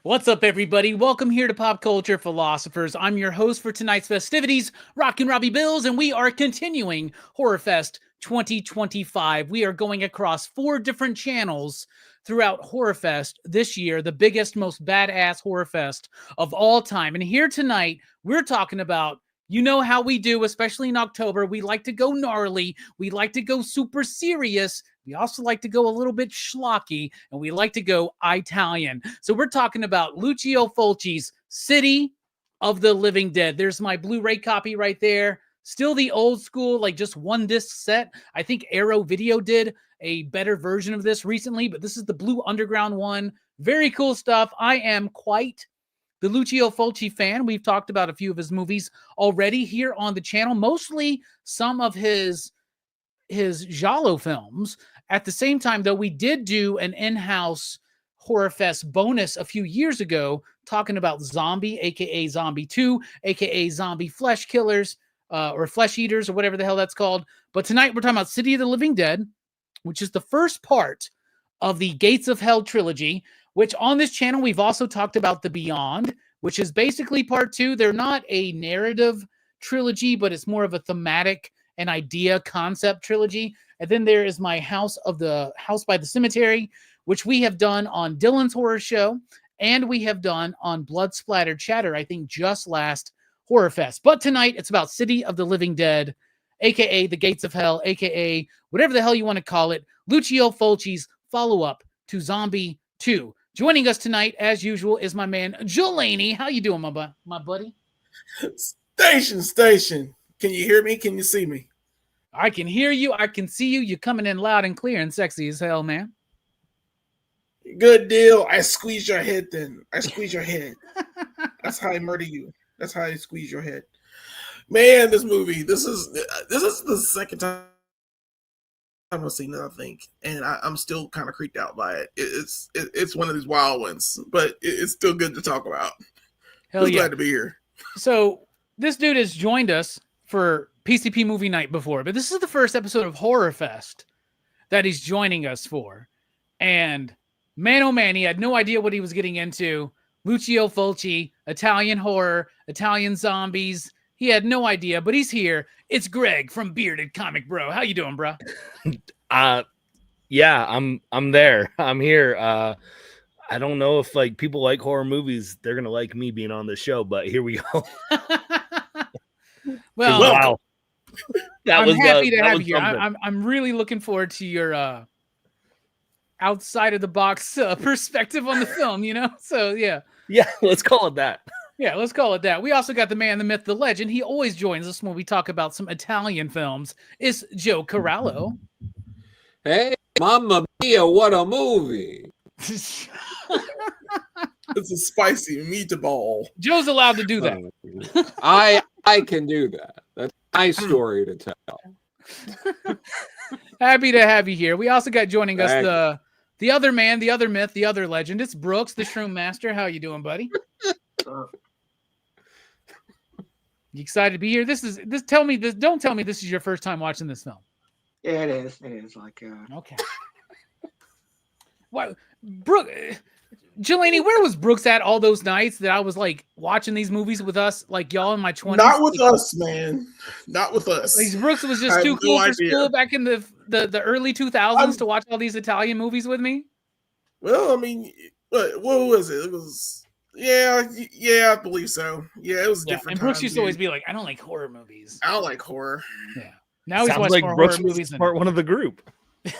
What's up, everybody? Welcome here to Pop Culture Philosophers. I'm your host for tonight's festivities, Rockin' Robbie Bills, and we are continuing Horrorfest 2025. We are going across 4 different channels throughout Horrorfest this year, the biggest, most badass Horrorfest of all time. And here tonight, we're talking about, you know how we do, especially in October. We like to go gnarly. We like to go super serious. We also like to go a little bit schlocky, and we like to go Italian. So we're talking about Lucio Fulci's City of the Living Dead. There's my Blu-ray copy right there. Still the old school, like just one disc set. I think Arrow Video did a better version of this recently, but this is the Blue Underground one. Very cool stuff. I am quite the Lucio Fulci fan. We've talked about a few of his movies already here on the channel, mostly some of his giallo films. At the same time, though, we did do an in-house Horrorfest bonus a few years ago talking about Zombie, aka Zombie 2, aka Zombie Flesh Killers, or Flesh Eaters, or whatever the hell that's called. But tonight we're talking about City of the Living Dead, which is the first part of the Gates of Hell trilogy, which on this channel we've also talked about The Beyond, which is basically part 2. They're not a narrative trilogy, but it's more of a thematic and idea concept trilogy. And then there is my House by the Cemetery, which we have done on Dylan's Horror Show, and we have done on Blood Splattered Chatter, I think just last Horrorfest. But tonight it's about City of the Living Dead, aka The Gates of Hell, aka whatever the hell you want to call it, Lucio Fulci's follow-up to Zombie 2. Joining us tonight, as usual, is my man Jelani. How you doing, my buddy? Station. Can you hear me? Can you see me? I can hear you. I can see you. You're coming in loud and clear and sexy as hell, man. Good deal. I squeeze your head then. I squeeze your head. That's how I murder you. That's how I squeeze your head. Man, this movie, this is the second time I've seen it, I think. And I'm still kind of creeped out by it. It's one of these wild ones, but it's still good to talk about. Hell yeah. Glad to be here. So this dude has joined us for PCP movie night before, but this is the first episode of Horrorfest that he's joining us for. And man, oh man, he had no idea what he was getting into. Lucio Fulci, Italian horror, Italian zombies. He had no idea, but he's here. It's Greg from Bearded Comic Bro. How you doing, bro? Yeah, I'm there. I'm here. I don't know if like people like horror movies, they're gonna like me being on the show, but here we go. Well, wow. I'm happy to have you here. I'm really looking forward to your outside of the box perspective on the film, you know? So yeah. Yeah, let's call it that. Yeah, let's call it that. We also got the man, the myth, the legend. He always joins us when we talk about some Italian films. It's Joe Corallo. Hey, Mamma Mia, what a movie. It's a spicy meatball. Joe's allowed to do that. I can do that. That's my story to tell. Happy to have you here. We also got joining us the other man, the other myth, the other legend. It's Brooks, the Shroom Master. How you doing, buddy? You excited to be here? Don't tell me this is your first time watching this film. Yeah, it is. It is like okay. What, Brooke? Jelani, where was Brooks at all those nights that I was like watching these movies with us, like y'all in my 20s? Not with us, man. Not with us. Like, Brooks was just too cool for school back in the early 2000s to watch all these Italian movies with me. Well, I mean, what was it? It was yeah, I believe so. Yeah, it was different. And Brooks used to always be like, "I don't like horror movies. I don't like horror." Yeah. Now he's watching like more Brooks horror movies. Part one of the group. It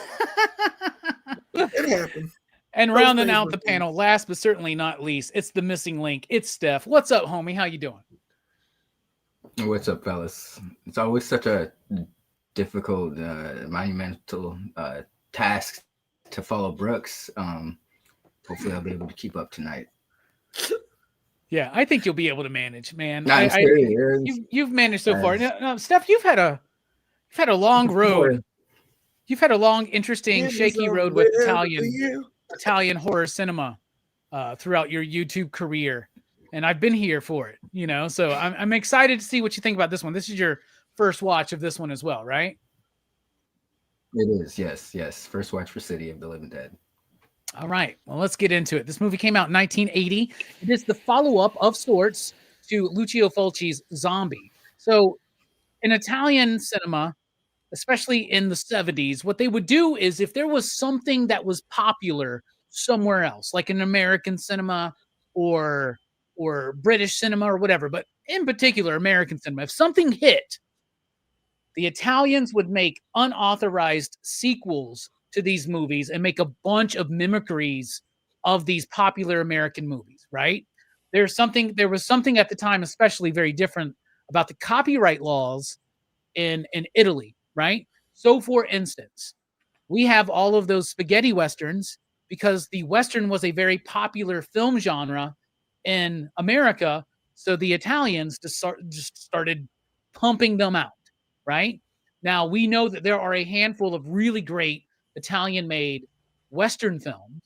happened. And rounding out the panel, last but certainly not least, it's the missing link. It's Steph. What's up, homie? How you doing? What's up, fellas? It's always such a difficult, monumental task to follow Brooks. Hopefully, I'll be able to keep up tonight. Yeah, I think you'll be able to manage, man. You've managed so far. Now, Steph, you've had a long road. You've had a long, interesting, shaky road with Italian horror cinema throughout your YouTube career, and I've been here for it. You know, so I'm excited to see what you think about this one. This is your first watch of this one as well, right? It is, yes. First watch for City of the Living Dead. All right. Well, let's get into it. This movie came out in 1980. It is the follow-up of sorts to Lucio Fulci's Zombie. So, in Italian cinema, especially in the 70s, what they would do is if there was something that was popular somewhere else, like in American cinema or British cinema or whatever, but in particular American cinema, if something hit, the Italians would make unauthorized sequels to these movies and make a bunch of mimicries of these popular American movies, right? There was something at the time, especially very different about the copyright laws in Italy, right? So for instance, we have all of those spaghetti westerns because the western was a very popular film genre in America. So the Italians just started pumping them out, right? Now we know that there are a handful of really great Italian made western films,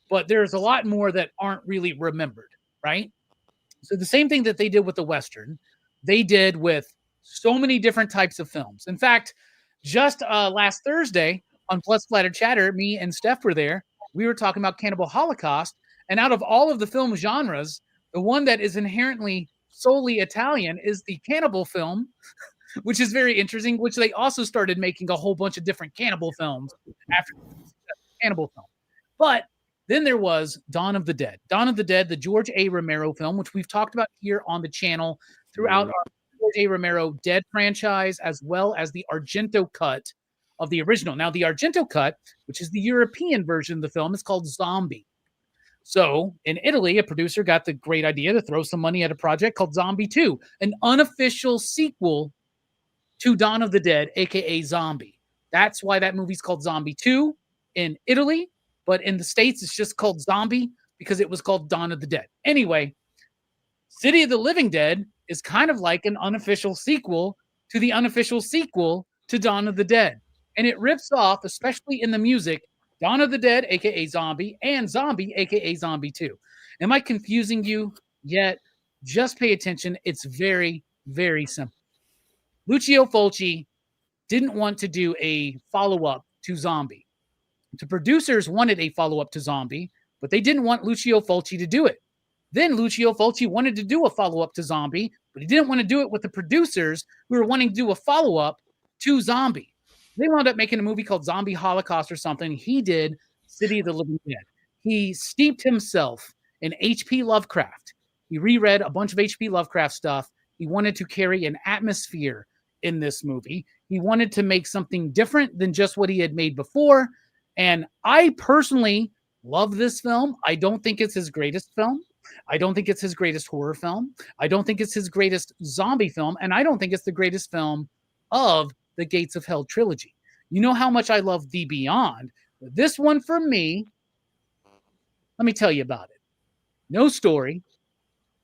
but there's a lot more that aren't really remembered, right? So the same thing that they did with the western, they did with so many different types of films. In fact, just last Thursday on Plus Splatter Chatter, me and Steph were there. We were talking about Cannibal Holocaust, and out of all of the film genres, the one that is inherently solely Italian is the cannibal film, which is very interesting, which they also started making a whole bunch of different cannibal films after the cannibal film. But then there was Dawn of the Dead. Dawn of the Dead, the George A. Romero film, which we've talked about here on the channel throughout our George A. Romero Dead franchise, as well as the Argento cut of the original. Now, the Argento cut, which is the European version of the film, is called Zombie. So in Italy, a producer got the great idea to throw some money at a project called Zombie 2, an unofficial sequel to Dawn of the Dead, aka Zombie. That's why that movie's called Zombie 2 in Italy, but in the States, it's just called Zombie because it was called Dawn of the Dead. Anyway, City of the Living Dead is kind of like an unofficial sequel to the unofficial sequel to Dawn of the Dead. And it rips off, especially in the music, Dawn of the Dead, aka Zombie, and Zombie, aka Zombie 2. Am I confusing you yet? Just pay attention. It's very, very simple. Lucio Fulci didn't want to do a follow-up to Zombie. The producers wanted a follow-up to Zombie, but they didn't want Lucio Fulci to do it. Then Lucio Fulci wanted to do a follow-up to Zombie, but he didn't want to do it with the producers who were wanting to do a follow-up to Zombie. They wound up making a movie called Zombie Holocaust or something. He did City of the Living Dead. He steeped himself in H.P. Lovecraft. He reread a bunch of H.P. Lovecraft stuff. He wanted to carry an atmosphere in this movie. He wanted to make something different than just what he had made before. And I personally love this film. I don't think it's his greatest film. I don't think it's his greatest horror film. I don't think it's his greatest zombie film. And I don't think it's the greatest film of the Gates of Hell trilogy. You know how much I love The Beyond. This one for me, let me tell you about it. No story.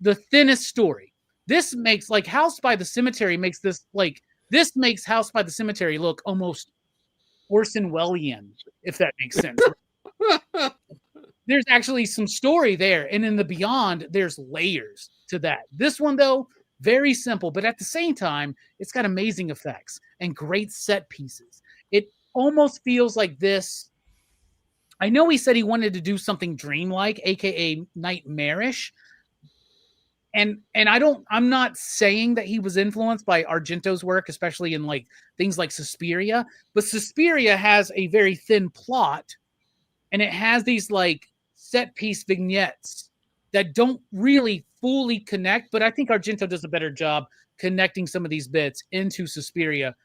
The thinnest story. This makes like House by the Cemetery makes this House by the Cemetery look almost Orson Welles-ian, if that makes sense. There's actually some story there. And in The Beyond, there's layers to that. This one, though, very simple, but at the same time, it's got amazing effects and great set pieces. It almost feels like this. I know he said he wanted to do something dreamlike, aka nightmarish. And I'm not saying that he was influenced by Argento's work, especially in like things like Suspiria, but Suspiria has a very thin plot and it has these like set piece vignettes that don't really fully connect, but I think Argento does a better job connecting some of these bits into Suspiria.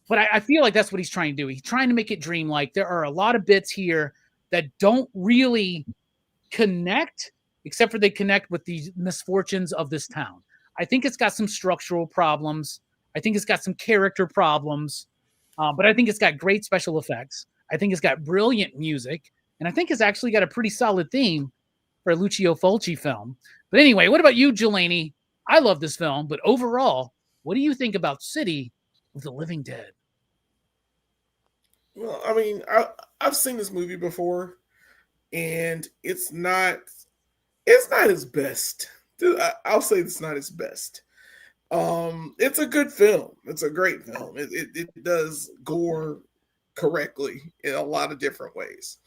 But I feel like that's what he's trying to do. He's trying to make it dreamlike. There are a lot of bits here that don't really connect, except for they connect with the misfortunes of this town. I think it's got some structural problems. I think it's got some character problems, but I think it's got great special effects. I think it's got brilliant music, and I think it's actually got a pretty solid theme for a Lucio Fulci film. But anyway, what about you, Jelani? I love this film, but overall, what do you think about City of the Living Dead? Well, I mean, I've seen this movie before, and it's not his best. I'll say it's not his best. It's a good film. It's a great film. It does gore correctly in a lot of different ways.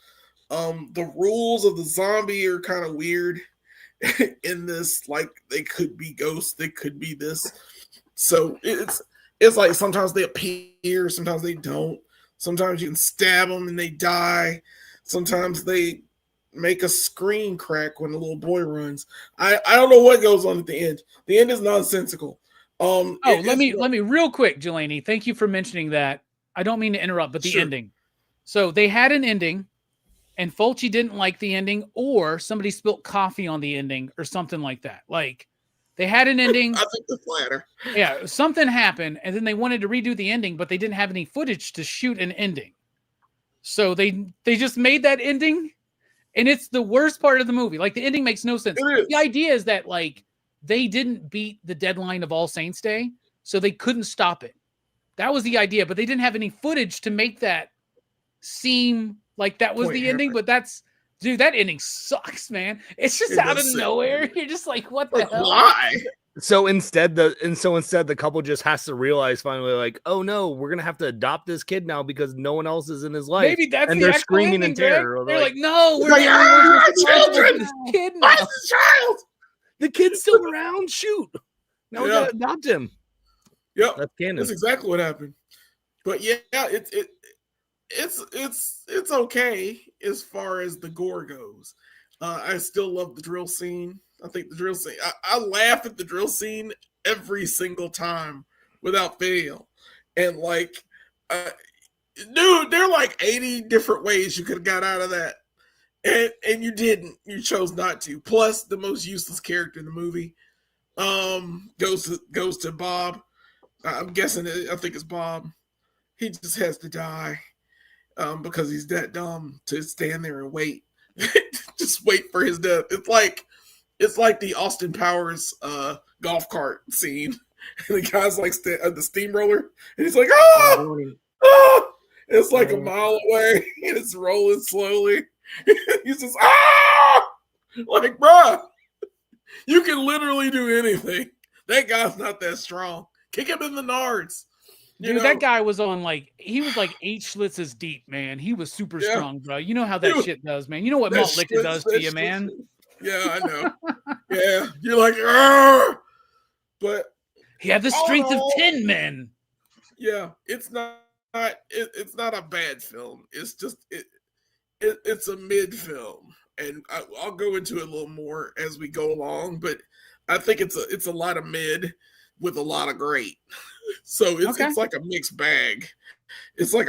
The rules of the zombie are kind of weird in this. Like they could be ghosts, they could be this. So it's like sometimes they appear, sometimes they don't. Sometimes you can stab them and they die. Sometimes they make a screen crack when the little boy runs. I don't know what goes on at the end. The end is nonsensical. Let me real quick, Jelani. Thank you for mentioning that. I don't mean to interrupt, but the ending. So they had an ending, and Fulci didn't like the ending, or somebody spilt coffee on the ending, or something like that. Like they had an ending. I think the latter. Yeah, something happened, and then they wanted to redo the ending, but they didn't have any footage to shoot an ending. So they just made that ending, and it's the worst part of the movie. Like the ending makes no sense. The idea is that like they didn't beat the deadline of All Saints Day, so they couldn't stop it. That was the idea, but they didn't have any footage to make that seem like that was the ending. But dude, that ending sucks, man. It's just out of nowhere. You're just like, what the hell? Why? So instead, the couple just has to realize finally, like, oh no, we're gonna have to adopt this kid now because no one else is in his life. Maybe that's and the they're actual screaming ending, in terror. Greg. They're like, no, we're children. this kid now. Where's the child? The kid's still around. Shoot, now we gotta adopt him. Yep, that's canon. That's exactly what happened. But yeah, it's okay as far as the gore goes. I still love the drill scene. I think the drill scene. I laugh at the drill scene every single time without fail. And like, dude, there are like 80 different ways you could have got out of that, and you didn't. You chose not to. Plus, the most useless character in the movie goes to Bob. I'm guessing I think it's Bob. He just has to die because he's that dumb to stand there and wait. Just wait for his death. It's like the Austin Powers golf cart scene. And the guy's like the steamroller, and he's like, oh! It's like a mile away, and it's rolling slowly. He's just like, bruh, you can literally do anything. That guy's not that strong. Kick him in the nards. Dude, that guy was on he was like 8 Schlitzes deep, man. He was super strong, bro. You know how that shit does, man. You know what malt liquor does to you, man. Yeah, I know. Yeah, you're like, argh! But he had the strength of 10 men. Yeah, it's not a bad film. It's just it's a mid film, and I'll go into it a little more as we go along. But I think it's a lot of mid with a lot of great. So it's like a mixed bag. It's like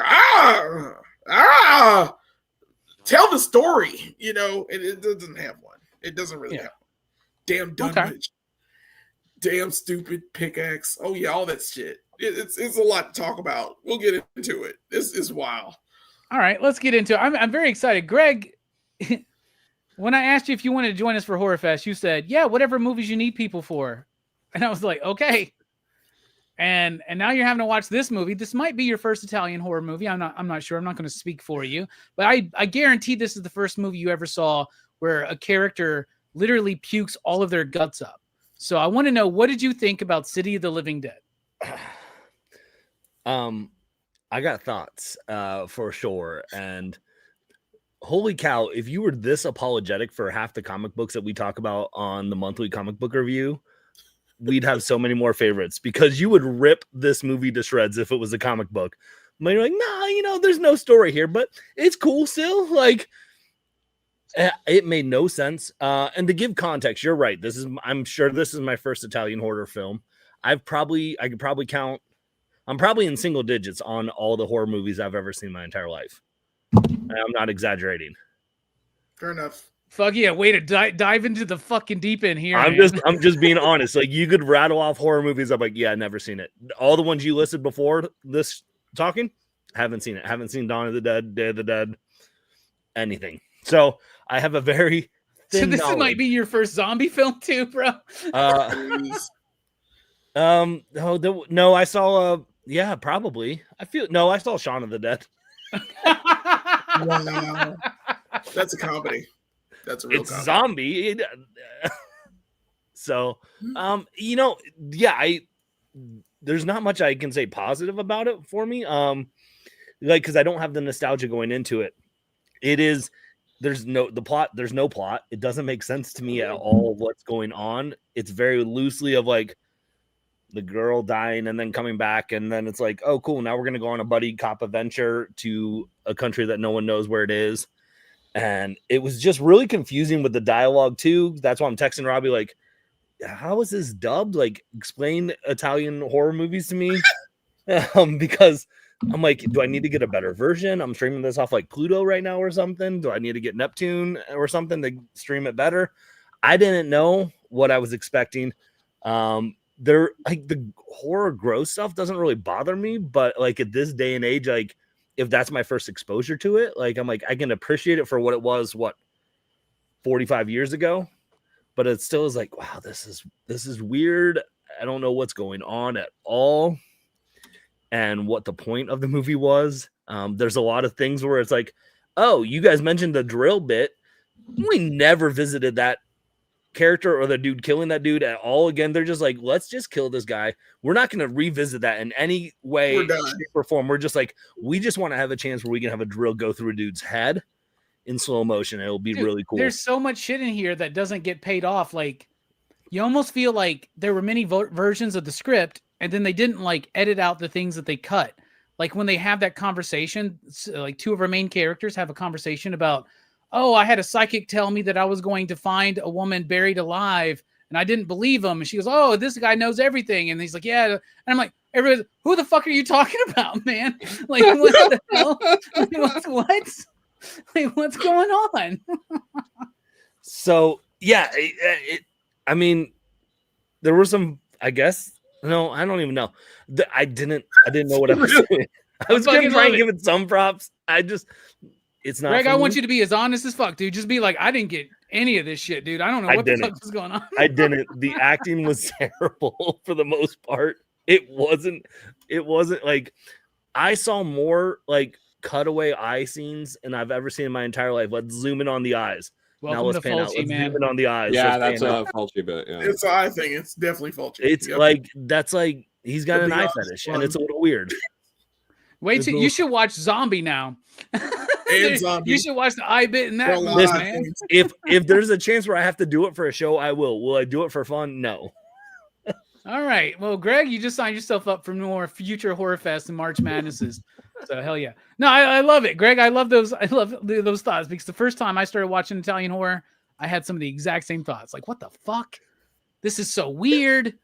tell the story, and it doesn't have one. It doesn't really have one. Damn Dunwich. Damn stupid pickaxe. Oh yeah, all that shit. It's a lot to talk about. We'll get into it. This is wild. All right, let's get into it. I'm very excited. Greg, when I asked you if you wanted to join us for Horrorfest, you said, yeah, whatever movies you need people for. And I was like, okay. And now you're having to watch this movie. This might be your first Italian horror movie. I'm not sure. I'm not going to speak for you. But I guarantee this is the first movie you ever saw where a character literally pukes all of their guts up. So I want to know, what did you think about City of the Living Dead? I got thoughts for sure. And holy cow, if you were this apologetic for half the comic books that we talk about on the monthly comic book review, we'd have so many more favorites, because you would rip this movie to shreds if it was a comic book. But you're like, nah, there's no story here, but it's cool still. Like, it made no sense. And to give context, you're right. I'm sure this is my first Italian horror film. I could probably count. I'm probably in single digits on all the horror movies I've ever seen in my entire life. And I'm not exaggerating. Fair enough. Fuck yeah, way to dive into the fucking deep end here. I'm just being honest. Like, you could rattle off horror movies. I'm like, yeah, I've never seen it. All the ones you listed before this talking, haven't seen it. Haven't seen Dawn of the Dead, Day of the Dead, anything. So I have a very thin So this knowledge. might be your first zombie film too, bro. No, I saw yeah, probably. I saw Shaun of the Dead. Wow. That's a comedy. That's a real comedy. Zombie. So, yeah, there's not much I can say positive about it for me. Because I don't have the nostalgia going into it. It is there's no plot. It doesn't make sense to me at all what's going on. It's very loosely of like the girl dying and then coming back, and then it's like, oh cool, now we're gonna go on a buddy cop adventure to a country that no one knows where it is. And it was just really confusing with the dialogue too. That's why I'm texting Robbie like, how is this dubbed? Like, explain Italian horror movies to me. Because I'm like, do I need to get a better version? I'm streaming this off like Pluto right now or something. Do I need to get Neptune or something to stream it better? I didn't know what I was expecting. There, like, the horror gross stuff doesn't really bother me, but like at this day and age, like if that's my first exposure to it, like I'm like, I can appreciate it for what it was, 45 years ago, but it still is like, wow, this is weird. I don't know what's going on at all and what the point of the movie was. There's a lot of things where it's like, oh, you guys mentioned the drill bit. We never visited that character or the dude killing that dude at all again. They're just like, let's just kill this guy. We're not going to revisit that in any way, shape, or form. We're just like, we just want to have a chance where we can have a drill go through a dude's head in slow motion. It'll be really cool. There's so much shit in here that doesn't get paid off. Like, you almost feel like there were many versions of the script, and then they didn't like edit out the things that they cut. Like when they have that conversation, like two of our main characters have a conversation about, oh, I had a psychic tell me that I was going to find a woman buried alive, and I didn't believe him. And she goes, oh, this guy knows everything. And he's like, yeah. And I'm like, everybody, who the fuck are you talking about, man? Like, what the hell? Like, what? Like, what's going on? So, yeah, I mean, there were some, I guess, no, I don't even know. I didn't know what I was doing. I was going to try and give it some props. It's not. Greg, I want you to be as honest as fuck, dude. Just be like, I didn't get any of this shit, dude. I don't know what the fuck was going on. I didn't. The acting was terrible for the most part. It wasn't like, I saw more like cutaway eye scenes than I've ever seen in my entire life. Let's zoom in on the eyes. Welcome now let's to pan out. Fulci, Let's man. zoom in on the eyes. Yeah, that's a Fulci bit. Yeah. It's an eye thing. It's definitely Fulci. It's like, that's like, he's got an eye fetish, and it's a little weird. Wait till you should watch Zombie now. And Zombie. You should watch the eye bit in that Well, movie, man. If there's a chance where I have to do it for a show, I will. Will I do it for fun? No. All right. Well, Greg, you just signed yourself up for more future Horrorfest and March Madnesses. So hell yeah. No, I love it, Greg. I love those thoughts, because the first time I started watching Italian horror, I had some of the exact same thoughts. Like, what the fuck? This is so weird.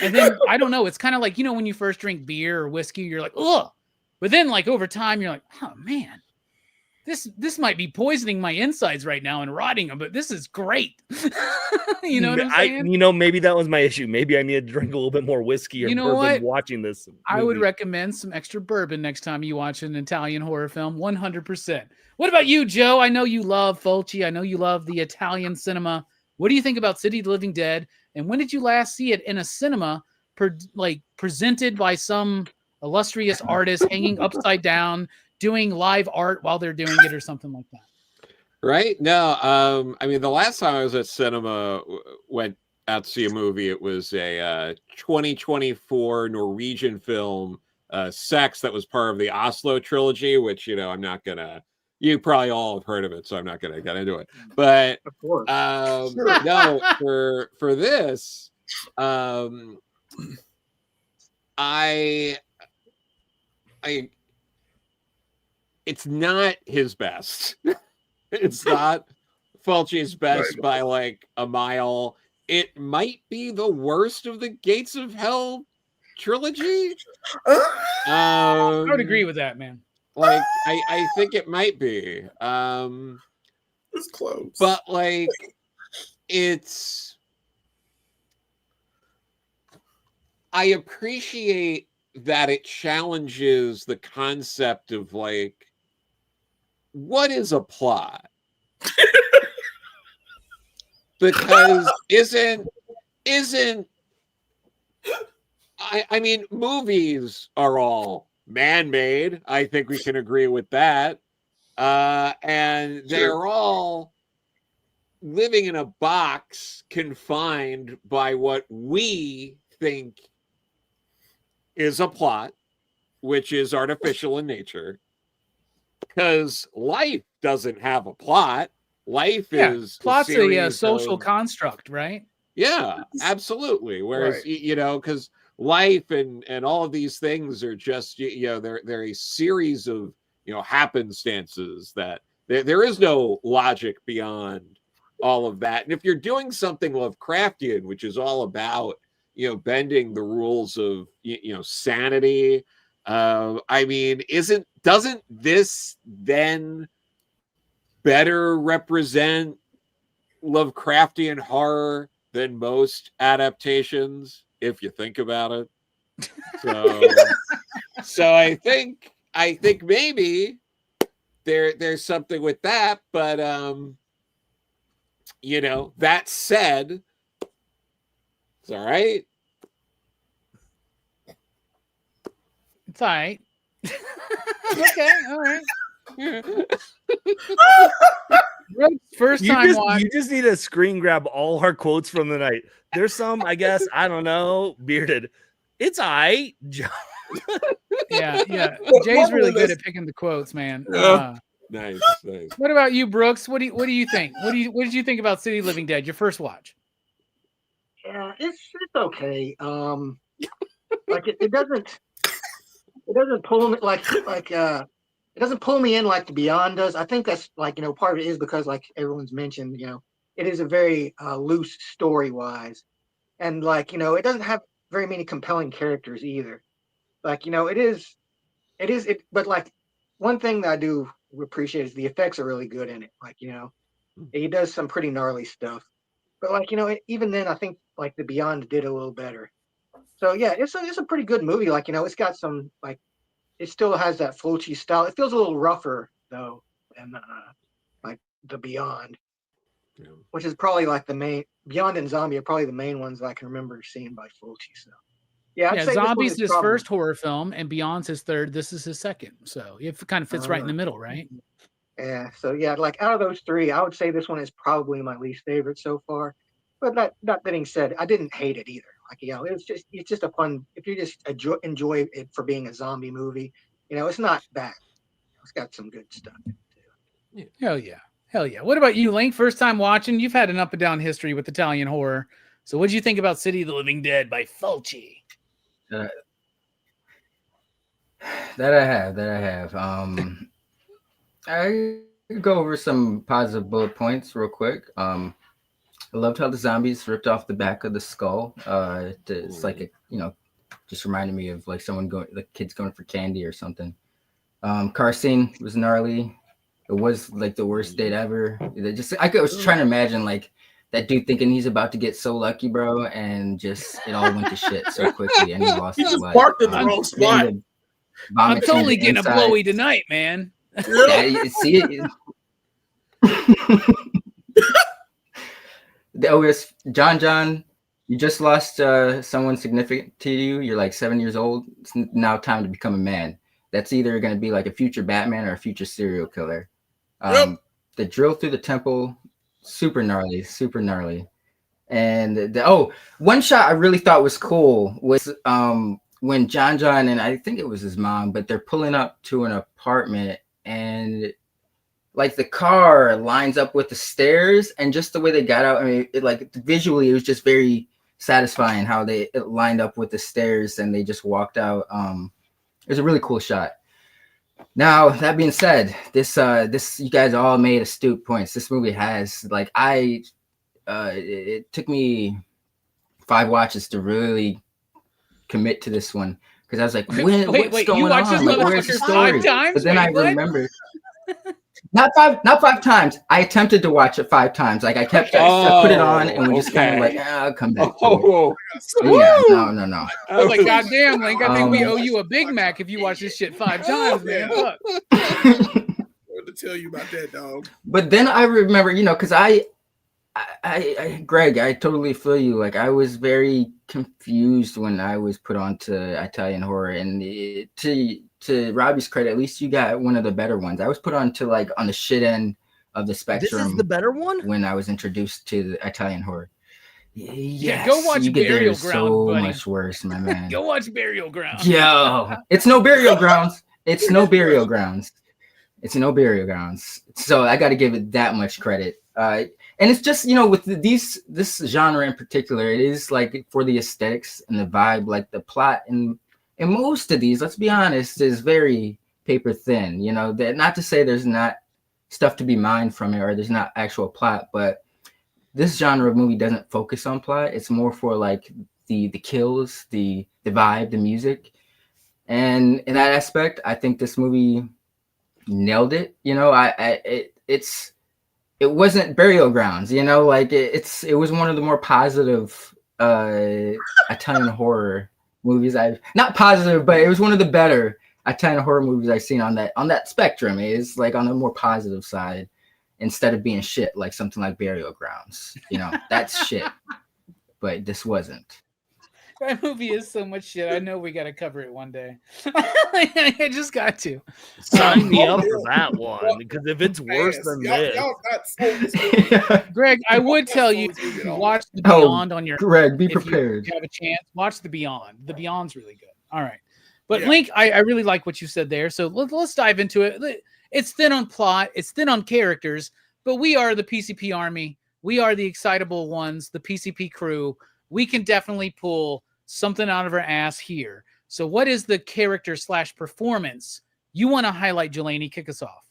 And then I don't know. It's kind of like, you know, when you first drink beer or whiskey, you're like, ugh. But then, like, over time, you're like, oh man, this might be poisoning my insides right now and rotting them, but this is great. You know what I'm saying? Maybe that was my issue. Maybe I need to drink a little bit more whiskey or bourbon watching this movie. I would recommend some extra bourbon next time you watch an Italian horror film, 100%. What about you, Joe? I know you love Fulci. I know you love the Italian cinema. What do you think about City of the Living Dead? And when did you last see it in a cinema, presented by some illustrious artist hanging upside down, doing live art while they're doing it or something like that? Right? No, I mean, the last time I was at cinema, went out to see a movie, it was a 2024 Norwegian film, Sex, that was part of the Oslo trilogy, which, you know, I'm not going to, you probably all have heard of it, so I'm not going to get into it. But Of course. no, for this, it's not his best. It's not Fulci's best by like a mile. It might be the worst of the Gates of Hell trilogy. I would agree with that, man. Like, I think it might be. It's close. But like, I appreciate that it challenges the concept of like, what is a plot? Because I mean, movies are all man-made. I think we can agree with that. And they're all living in a box confined by what we think is a plot, which is artificial in nature. Because life doesn't have a plot. Life Yeah, is plot's a series social of- construct, right? Yeah, absolutely. Whereas Right. you know, because life and all of these things are just you know they're a series of happenstances that there is no logic beyond all of that. And if you're doing something Lovecraftian, which is all about bending the rules of sanity, I mean, doesn't this then better represent Lovecraftian horror than most adaptations, if you think about it? So I think maybe there's something with that, but that said, it's all right. It's all right. Okay, all right. First time watch. You just need to screen grab all our quotes from the night. There's some, I guess, I don't know, bearded. It's I. Yeah. Jay's really good at picking the quotes, man. Nice. What about you, Brooks? What do you think? What did you think about City of the Living Dead? Your first watch? Yeah, it's okay. Like it doesn't pull me it doesn't pull me in like the Beyond does. I think that's like part of it is because like everyone's mentioned, it is a very loose story wise, and like it doesn't have very many compelling characters either. Like it is, but like one thing that I do appreciate is the effects are really good in it. Like he does some pretty gnarly stuff, but like even then I think like the Beyond did a little better. So yeah, it's a pretty good movie. Like it's got some like it still has that Fulci style. It feels a little rougher though than like the Beyond, which is probably like the main Beyond and Zombie are probably the main ones that I can remember seeing by Fulci. So yeah, I'd say Zombie's his first horror film, and Beyond's his third. This is his second, so it kind of fits right in the middle, right? Yeah. So yeah, like out of those three, I would say this one is probably my least favorite so far. But that being said, I didn't hate it either. Like it's just a fun. If you just enjoy it for being a zombie movie, it's not bad. It's got some good stuff too. Hell yeah. What about you, Link? First time watching? You've had an up and down history with Italian horror. So what did you think about City of the Living Dead by Fulci? That I have. I go over some positive bullet points real quick. I loved how the zombies ripped off the back of the skull. It's like just reminded me of like the kids going for candy or something. Car scene was gnarly. It was like the worst date ever. I was trying to imagine like that dude thinking he's about to get so lucky, bro, and just it all went to shit so quickly, and he lost his life. Parked in the wrong spot. I'm totally getting a blowy tonight, man. Yeah, you see it. John, you just lost someone significant to you. You're like 7 years old. It's now time to become a man. That's either going to be like a future Batman or a future serial killer. The drill through the temple, super gnarly. And one shot I really thought was cool was when John and I think it was his mom, but they're pulling up to an apartment and like the car lines up with the stairs, and just the way they got out. I mean, visually, it was just very satisfying how it lined up with the stairs and they just walked out. It was a really cool shot. Now, that being said, this you guys all made astute points. This movie has it took me 5 watches to really commit to this one because I was like, what's going you watched on? this Like, where's the motherfucker story? 5 times? But then I remembered. Not five times. I attempted to watch it 5 times. Like I kept, I put it on and we just kind of like, I'll come back to it. Yeah, no. I was like, God damn, Link, I think we owe you a Big Mac if you watch this shit 5 times, man. Fuck. What to tell you about that, dog? But then I remember, because Greg, I totally feel you. Like I was very confused when I was put onto Italian horror, and to Robbie's credit, at least you got one of the better ones. I was put onto like on the shit end of the spectrum. This is the better one when I was introduced to the Italian horror. Yes, go watch Burial Ground, so buddy. much worse, my man. Go watch Burial Ground. Yo, it's no Burial Grounds. It's no Burial Grounds. It's no burial grounds. So I got to give it that much credit. And it's just, with this genre in particular, it is like for the aesthetics and the vibe, like the plot and most of these, let's be honest, is very paper thin. That not to say there's not stuff to be mined from it or there's not actual plot, but this genre of movie doesn't focus on plot. It's more for like the kills, the vibe, the music. And in that aspect, I think this movie nailed it. It wasn't burial grounds, like it was one of the more positive Italian horror movies not positive, but it was one of the better Italian horror movies I've seen on that spectrum. It is like on the more positive side instead of being shit like something like Burial Grounds. That's shit. But this wasn't. That movie is so much shit. I know we got to cover it one day. I just got to. Sign me up for that one, because if it's worse than this. Greg, I would tell you to watch The Beyond on your. Greg, be prepared. If you have a chance, watch The Beyond. The Beyond's really good. All right. But Link, I really like what you said there. So let's dive into it. It's thin on plot. It's thin on characters. But we are the PCP Army. We are the Excitable ones, the PCP crew. We can definitely pull something out of our ass here. So what is the character / performance you want to highlight, Jelani? Kick us off.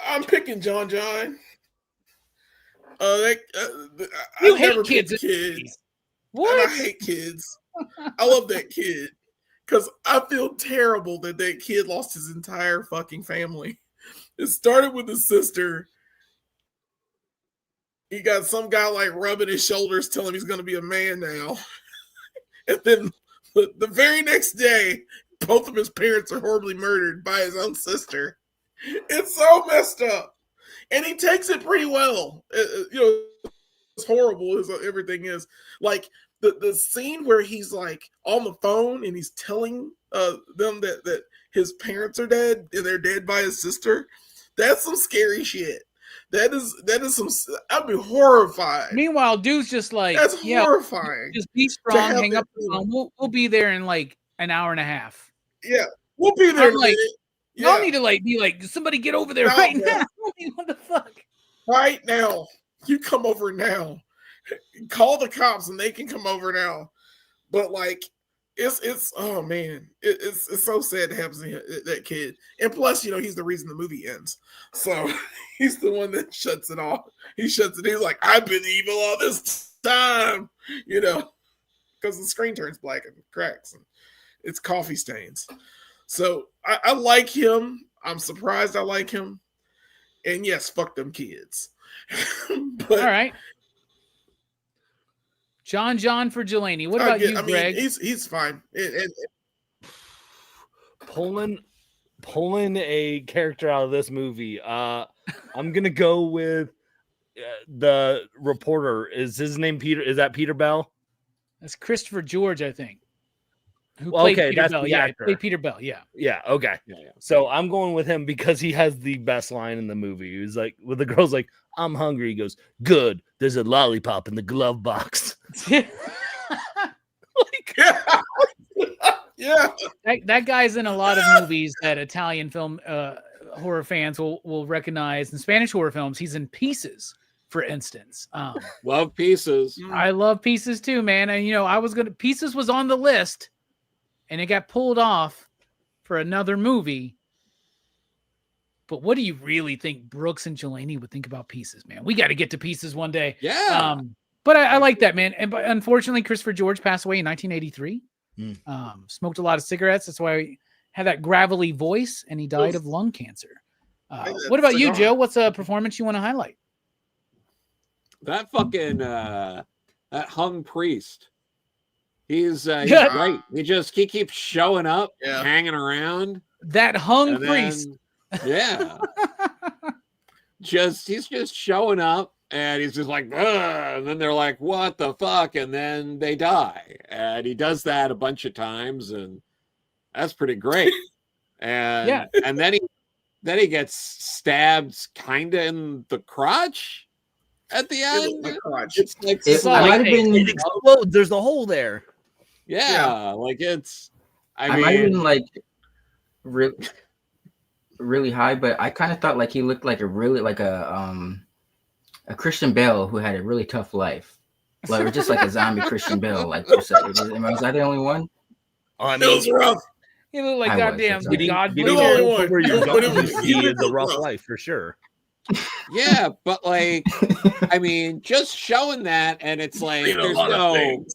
I'm picking John. I You hate never kids. picked kids. What? And I hate kids. I love that kid because I feel terrible that kid lost his entire fucking family. It started with his sister. He got some guy like rubbing his shoulders, telling him he's going to be a man now. And then the very next day, both of his parents are horribly murdered by his own sister. It's so messed up. And he takes it pretty well. It's horrible as everything is. Like the scene where he's like on the phone and he's telling them that his parents are dead and they're dead by his sister. That's some scary shit. That is some. I'd be horrified. Meanwhile, dude's just like, that's horrifying. Just be strong. Hang up the phone. We'll be there in like an hour and a half. Yeah, we'll be there. Y'all need to be like, somebody get over there right now. What the fuck? Right now, you come over now. Call the cops and they can come over now. But like, it's oh man, it's so sad to have that kid. And plus, he's the reason the movie ends. So he's the one that shuts it off. He shuts it. He's like, I've been evil all this time, because the screen turns black and cracks and it's coffee stains. So I like him. I'm surprised I like him. And yes, fuck them kids. But, all right. John for Jelani. What about you, Greg? He's fine. Pulling a character out of this movie. I'm gonna go with the reporter. Is his name Peter? Is that Peter Bell? That's Christopher George, I think. Who played Peter Bell? Yeah, played Peter Bell. Yeah. Yeah. Okay. Yeah. So I'm going with him because he has the best line in the movie. He's like, when the girl's like, "I'm hungry," he goes, "Good. There's a lollipop in the glove box." Yeah. That guy's in a lot of movies that Italian film horror fans will recognize. In Spanish horror films, he's in Pieces, for instance. Love Pieces. I love Pieces too, man. And Pieces was on the list, and it got pulled off for another movie. But what do you really think Brooks and Jelani would think about Pieces, man? We got to get to Pieces one day. Yeah. But I like that, man. But unfortunately, Christopher George passed away in 1983. Smoked a lot of cigarettes. That's why he had that gravelly voice, and he died of lung cancer. What about you, Joe? What's a performance you want to highlight? That fucking that hung priest. He's great. He keeps showing up, hanging around. That hung priest. Yeah. He's just showing up, and he's just like, ugh, and then they're like, what the fuck? And then they die. And he does that a bunch of times, and that's pretty great. And and then he gets stabbed kind of in the crotch at the end. It's like it might have been it explodes. There's a hole there. Yeah. Like it's I might have been like really high, but I kind of thought like he looked like a Christian Bale who had a really tough life, like or just like a zombie Christian Bale. Like, was I the only one? I It was mean, rough. He looked like I was, goddamn that's the right. God getting You're the only Bleeder. one. where you're But going it to was- see it is a was rough rough. life for sure. Yeah, but like, I mean, just showing that, and it's like Seen a lot of things.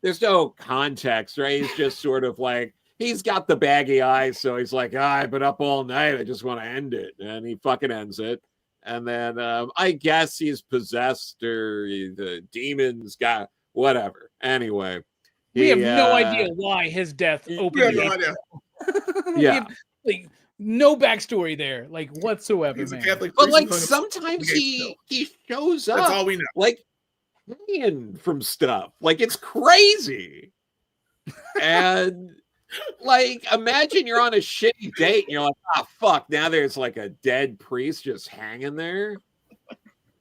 there's no context, right? He's just sort of like he's got the baggy eyes, so he's like, I've been up all night, I just want to end it, and he fucking ends it. And then I guess he's possessed or the demons got whatever. Anyway, We have no uh, idea why his death We opened. have no the- idea. We Yeah. have, like no backstory there, like whatsoever, He's a man. Catholic But priest like who hung sometimes himself. he shows That's up all we know. like hanging from stuff. Like it's crazy. And like imagine you're on a shitty date and you're like, oh fuck, now there's like a dead priest just hanging there.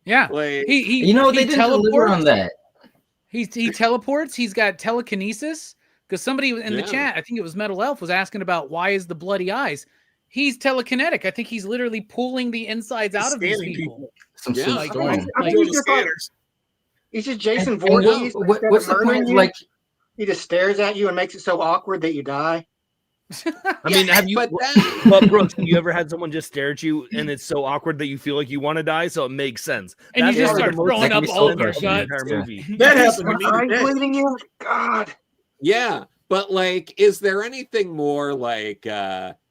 Yeah, Like he You know, he they didn't deliver on that. He teleports. He's got telekinesis. Because somebody in the Yeah. chat, I think it was Metal Elf, was asking about why is the bloody eyes. He's telekinetic. I think he's literally pulling the insides out of these Scanning people. Some Yeah. Sue Like, Storm. I Like- think he's just like Scanners. he's just Jason And Voorhees. what's the point? Like, He just stares at you and makes it so awkward that you die. I mean, have you? But But Brooks, have you ever had someone just stare at you and it's so awkward that you feel like you want to die? So it makes sense. And you That's just probably start the most throwing that can up be all of so your frustrating. guts. entire movie. That happened to me Eyes today. bleeding in. God. yeah, but like, is there anything more like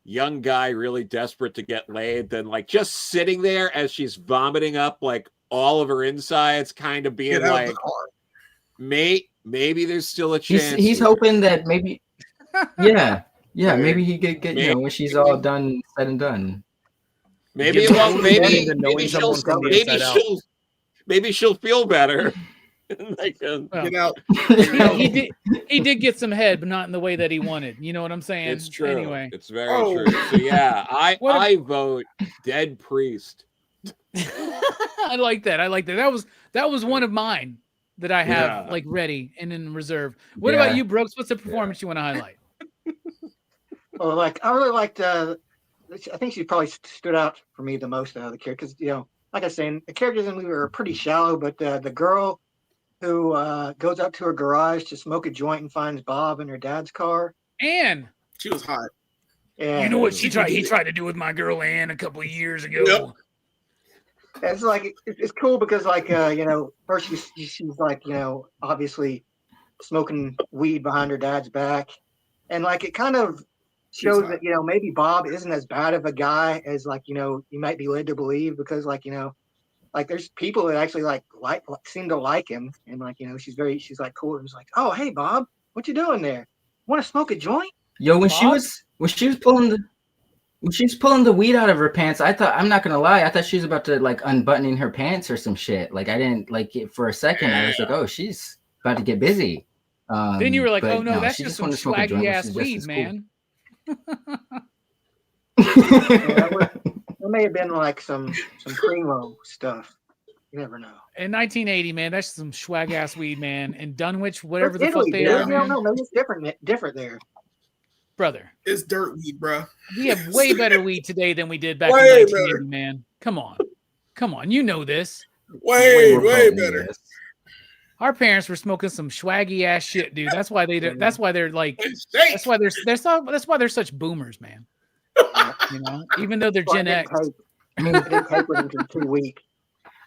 young guy really desperate to get laid than like just sitting there as she's vomiting up like all of her insides, kind of being Get out of like, the car. maybe there's still a chance. he's here." hoping that maybe, maybe he could get, when she's all done, said and done. Maybe Give it won't. them Maybe into knowing maybe someone she'll from the maybe inside out. she'll feel better. Like, Well, Get out. he did get some head, but not in the way that he wanted. You know what I'm saying? it's true. Anyway, It's very Oh. true. So yeah, What I vote dead priest. I like that. That was one of mine that I have Yeah. like ready and in reserve. What about you, Brooks? What's the performance you want to highlight? Well, like I really liked. I think she probably stood out for me the most out of the characters. Because like I was saying, the characters in the movie were pretty shallow, but the girl who goes up to her garage to smoke a joint and finds Bob in her dad's car. Anne, She was hot. Yeah, you know what he tried to do with my girl Anne a couple of years ago. Yep. it's like it's cool because like first she's like obviously smoking weed behind her dad's back, and like it kind of shows that maybe Bob isn't as bad of a guy as like you might be led to believe, because like like there's people that actually like seem to like him, and like she's like cool and was like, oh hey Bob, what you doing there? Want to smoke a joint? Yo, when Bob? she was pulling the weed out of her pants, I thought, I'm not gonna lie, I thought she was about to like unbuttoning her pants or some shit. Like I didn't like it for a second. I was like, oh, she's about to get busy. Then you were like, but oh no, that's she just wanted some to smoke a joint, swaggy which ass is just weed, as cool. man. There may have been like some primo stuff. You never know. In 1980, man, that's some swag ass weed, man. And Dunwich, whatever the It's fuck Italy, they dude. are, I don't man. know. Maybe it's different there. Brother, It's dirt weed, bro. we have way better weed today than we did back Way in 1980, better. man. Come on, you know this. Way more potent, better. yes. Our parents were smoking some swaggy ass shit, dude. That's why they're like Steak. that's why they're such boomers, man. Even though they're Gen X. I mean, it didn't take with them 2 weeks.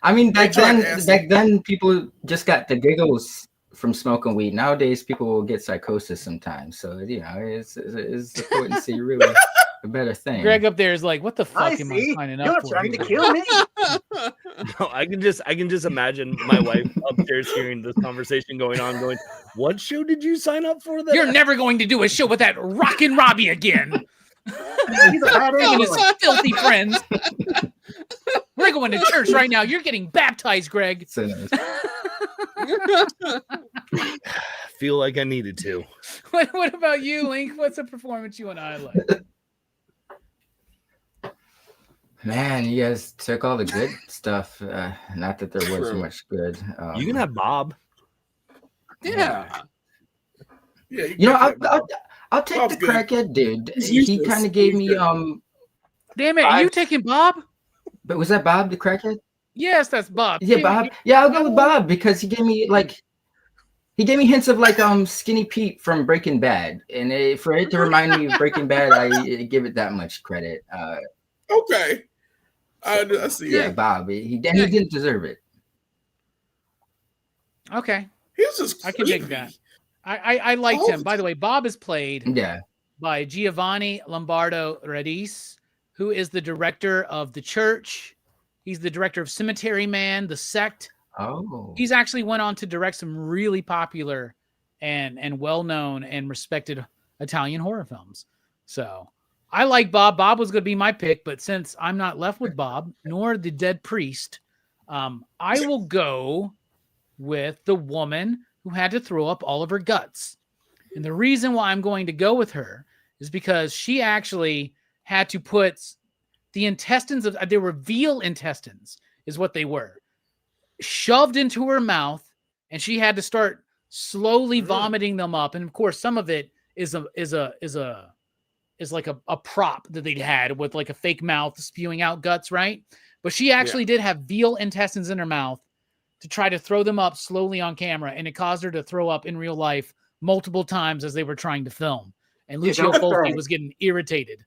I mean, back tried acid. then, people just got the giggles from smoking weed. Nowadays, people will get psychosis sometimes. So is the potency really a better thing? Greg up there is like, what the I fuck am I see. signing You're up for? trying to here? kill me. No, I can just imagine my wife upstairs hearing this conversation going on, going, "What show did you sign up for?" That You're never going to do a show with that Rockin' Robbie again. He's a bad He and his influence. filthy friends. We're going to church right now. You're getting baptized, Greg. Sinners. feel like I needed to. What about you, Link? What's a performance you want to highlight? Man, you guys took all the good stuff. Not that there was True. much good. You can have Bob. Yeah. Yeah, You know, definitely- I'll take Bob's the good. crackhead dude. He's He useless. kind of gave He's me good. Damn it, are you taking Bob? But was that Bob the crackhead? Yes, that's Bob. Yeah, Damn it, Bob. Yeah, I'll go with Bob because he gave me hints of like Skinny Pete from Breaking Bad, and for it to remind me of Breaking Bad, I give it that much credit. Okay. I see. Yeah, Bob. He didn't deserve it. Okay, He was just I can dig creepy. that. I liked him. By the way, Bob is played by Giovanni Lombardo Radice, who is the director of The Church. He's the director of Cemetery Man, The Sect. Oh. He's actually went on to direct some really popular and well-known and respected Italian horror films. So I like Bob. Bob was going to be my pick, but since I'm not left with Bob, nor the dead priest, I will go with the woman who had to throw up all of her guts. And the reason why I'm going to go with her is because she actually had to put the intestines of, they were veal intestines is what they were, shoved into her mouth, and she had to start slowly vomiting them up. And of course, some of it is like a prop that they'd had with like a fake mouth spewing out guts, right? But she actually did have veal intestines in her mouth to try to throw them up slowly on camera, and it caused her to throw up in real life multiple times as they were trying to film. And Lucio Fulci was getting irritated,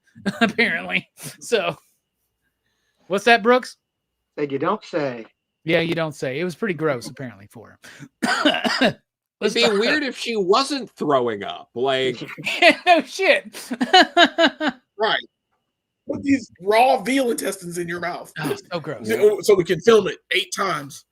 apparently. So, what's that, Brooks? That you don't say. Yeah, you don't say. It was pretty gross, apparently, for her. It'd be weird if she wasn't throwing up. Like, no shit. Right. Put these raw veal intestines in your mouth. Oh, so gross. So we can film it 8 times.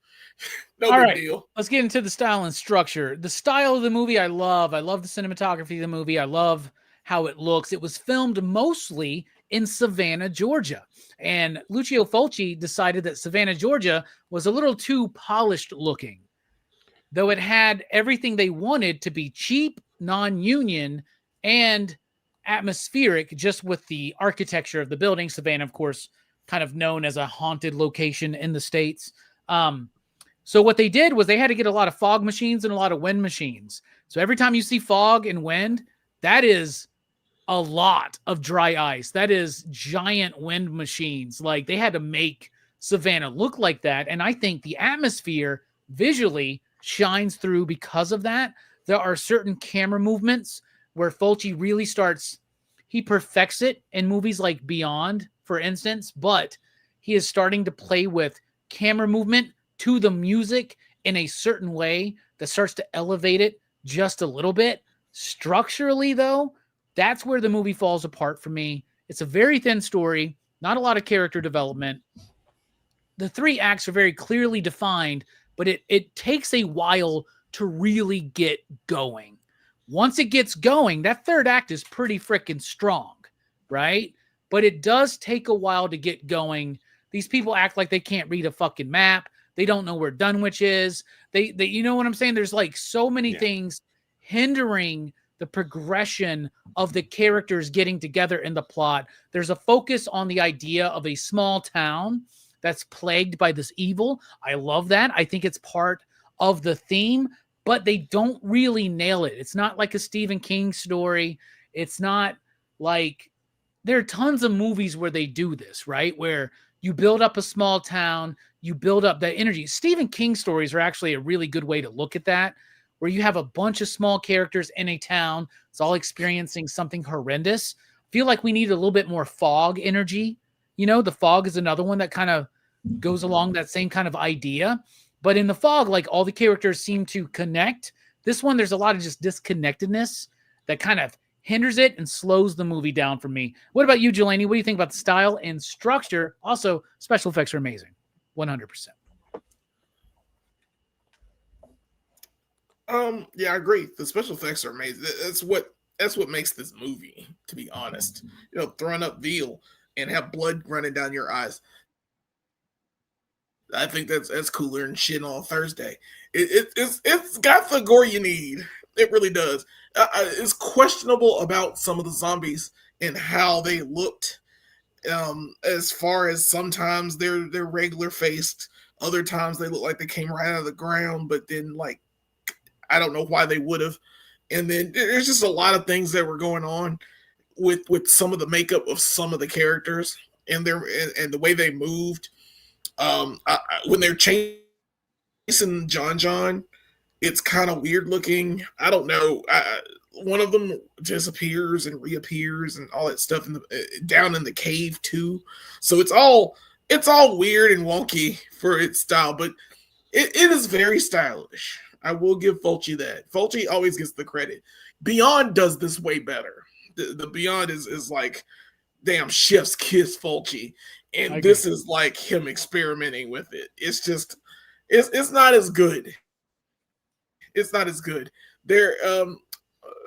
No All big right, deal. let's get into the style and structure. The style of the movie I love. I love the cinematography of the movie. I love how it looks. It was filmed mostly in Savannah, Georgia. And Lucio Fulci decided that Savannah, Georgia was a little too polished looking, though it had everything they wanted to be cheap, non-union, and atmospheric, just with the architecture of the building. Savannah, of course, kind of known as a haunted location in the States. So what they did was they had to get a lot of fog machines and a lot of wind machines. So every time you see fog and wind, that is a lot of dry ice. That is giant wind machines. Like, they had to make Savannah look like that. And I think the atmosphere visually shines through because of that. There are certain camera movements where Fulci really he perfects it in movies like Beyond, for instance, but he is starting to play with camera movement to the music in a certain way that starts to elevate it just a little bit. Structurally, though, that's where the movie falls apart for me. It's a very thin story, not a lot of character development. The 3 acts are very clearly defined, but it takes a while to really get going. Once it gets going, that 3rd act is pretty freaking strong, right? But it does take a while to get going. These people act like they can't read a fucking map. They don't know where Dunwich is. They you know what I'm saying? There's like so many things hindering the progression of the characters getting together in the plot. There's a focus on the idea of a small town that's plagued by this evil. I love that. I think it's part of the theme, but they don't really nail it. It's not like a Stephen King story. It's not like, there are tons of movies where they do this, right? Where you build up a small town, you build up that energy. Stephen King stories are actually a really good way to look at that, where you have a bunch of small characters in a town. It's all experiencing something horrendous. I feel like we need a little bit more fog energy. You know, The Fog is another one that kind of goes along that same kind of idea. But in The Fog, like, all the characters seem to connect. This one, there's a lot of just disconnectedness that kind of hinders it and slows the movie down for me. What about you, Jelani? What do you think about the style and structure? Also, special effects are amazing. 100%. Yeah, I agree. The special effects are amazing. That's what makes this movie, to be honest. You know, throwing up veal and have blood running down your eyes. I think that's cooler than shit on Thursday. It's got the gore you need. It really does. It's questionable about some of the zombies and how they looked. As far as sometimes they're regular faced, other times they look like they came right out of the ground, but then, like, I don't know why they would have. And then there's just a lot of things that were going on with some of the makeup of some of the characters and and the way they moved. When they're chasing John, it's kind of weird looking. I don't know. One of them disappears and reappears and all that stuff down in the cave too. So it's all weird and wonky for its style, but it is very stylish. I will give Fulci that. Fulci always gets the credit. Beyond does this way better. The Beyond is like, damn, chef's kiss Fulci. And this is like him experimenting with it. It's just, it's not as good. It's not as good. They're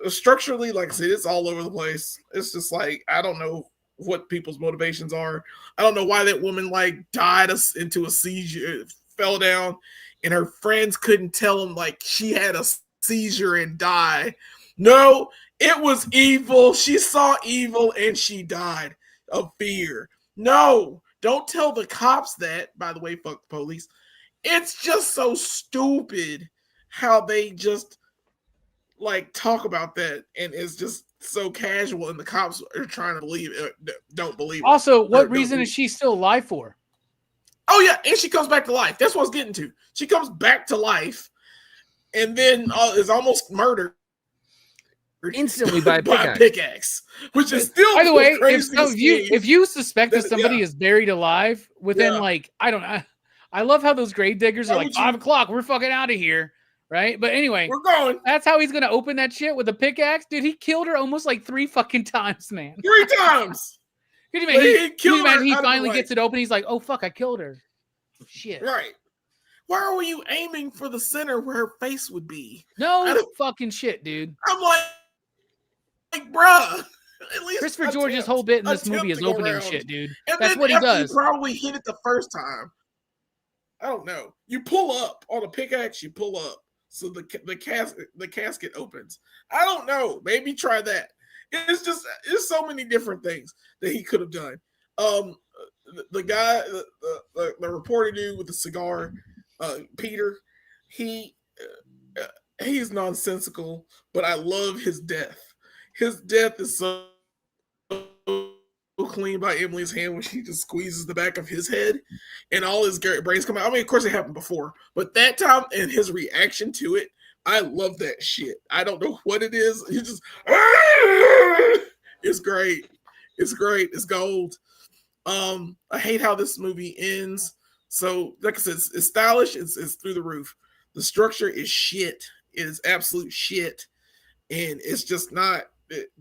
structurally, like I said, it's all over the place. It's just like, I don't know what people's motivations are. I don't know why that woman like died into a seizure, fell down, and her friends couldn't tell him like she had a seizure and died. No, it was evil. She saw evil and she died of fear. No, don't tell the cops that. By the way, fuck the police. It's just so stupid how they just like talk about that, and it's just so casual, and the cops are trying to believe it, don't believe it. Also, what reason is she still alive for? Oh yeah, and she comes back to life. That's what I was getting to. She comes back to life, and then is almost murdered instantly by a pickaxe, which is still. By the way, if you suspect that somebody is buried alive within like, I don't know, I love how those grave diggers are like 5 o'clock. We're fucking out of here. Right, but anyway, we're going. That's how he's gonna open that shit with a pickaxe, dude. He killed her almost like 3 fucking times, man. 3 times. Can you imagine he finally gets it open? He's like, "Oh fuck, I killed her." Shit. Right. Why were you aiming for the center where her face would be? No fucking shit, dude. I'm like, bruh. At least Christopher George's whole bit in this movie is opening around. Shit, dude. And that's what he does. You probably hit it the first time. I don't know. You pull up on a pickaxe. You pull up. So the casket opens. I don't know. Maybe try that. It's so many different things that he could have done. The guy, the reporter dude with the cigar, Peter, he's nonsensical, but I love his death. His death is so clean by Emily's hand when she just squeezes the back of his head and all his brains come out. I mean, of course it happened before, but that time and his reaction to it, I love that shit. I don't know what it is. He just, it's great. It's great. It's gold. I hate how this movie ends. So, like I said, it's stylish. It's through the roof. The structure is shit. It is absolute shit, and it's just not.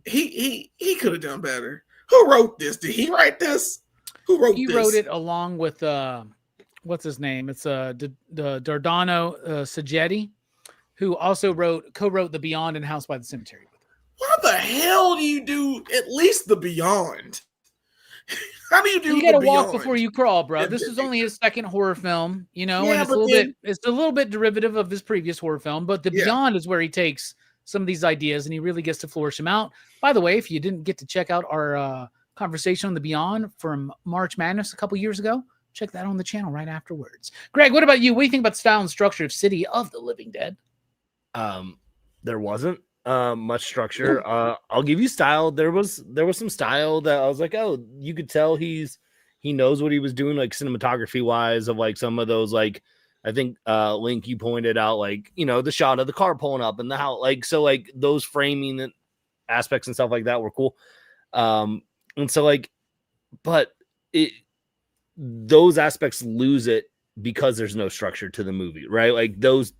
He could have done better. Who wrote this? Did he write this? Who wrote this? He wrote it along with what's his name? It's the Dardano Sagetti, who also co-wrote The Beyond and House by the Cemetery. Why the hell do you do at least The Beyond? How do you do? You got to walk before you crawl, bro. This is only his second horror film, you know, and it's a little bit derivative of his previous horror film, but The Beyond is where he takes some of these ideas and he really gets to flourish them out. By the way, if you didn't get to check out our conversation on The Beyond from March Madness a couple years ago, check that on the channel right afterwards. Greg, what about you? What do you think about the style and structure of City of the Living Dead? There wasn't much structure. I'll give you style. There was some style that I was like, oh, you could tell he knows what he was doing, like cinematography wise, of like some of those, like I think Link, you pointed out, like, you know, the shot of the car pulling up and the house, like, so like those framing aspects and stuff like that were cool. And so like, but those aspects lose it because there's no structure to the movie, right? Like those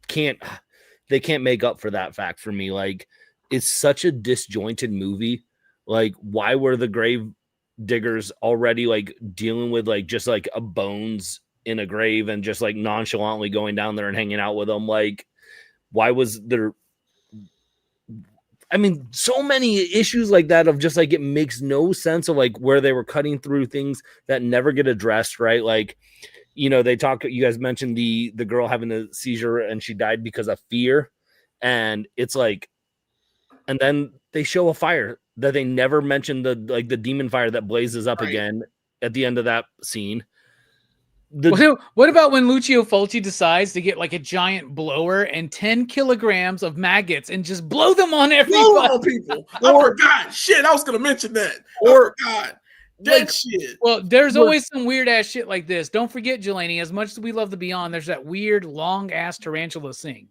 they can't make up for that fact for me. Like it's such a disjointed movie. Like why were the grave diggers already like dealing with like just like a bones in a grave and just like nonchalantly going down there and hanging out with them? Like why was there, I mean, so many issues like that of just like, it makes no sense of like where they were cutting through things that never get addressed, right? Like, you know, you guys mentioned the girl having a seizure and she died because of fear. And it's like, and then they show a fire that they never mentioned, the demon fire that blazes up again at the end of that scene. What about when Lucio Fulci decides to get like a giant blower and 10 kilograms of maggots and just blow them on everybody? Blow on people. I forgot. Shit, I was gonna mention that. Or God. That shit. Well, there's always some weird ass shit like this. Don't forget, Jelani, as much as we love the Beyond, there's that weird long ass tarantula scene,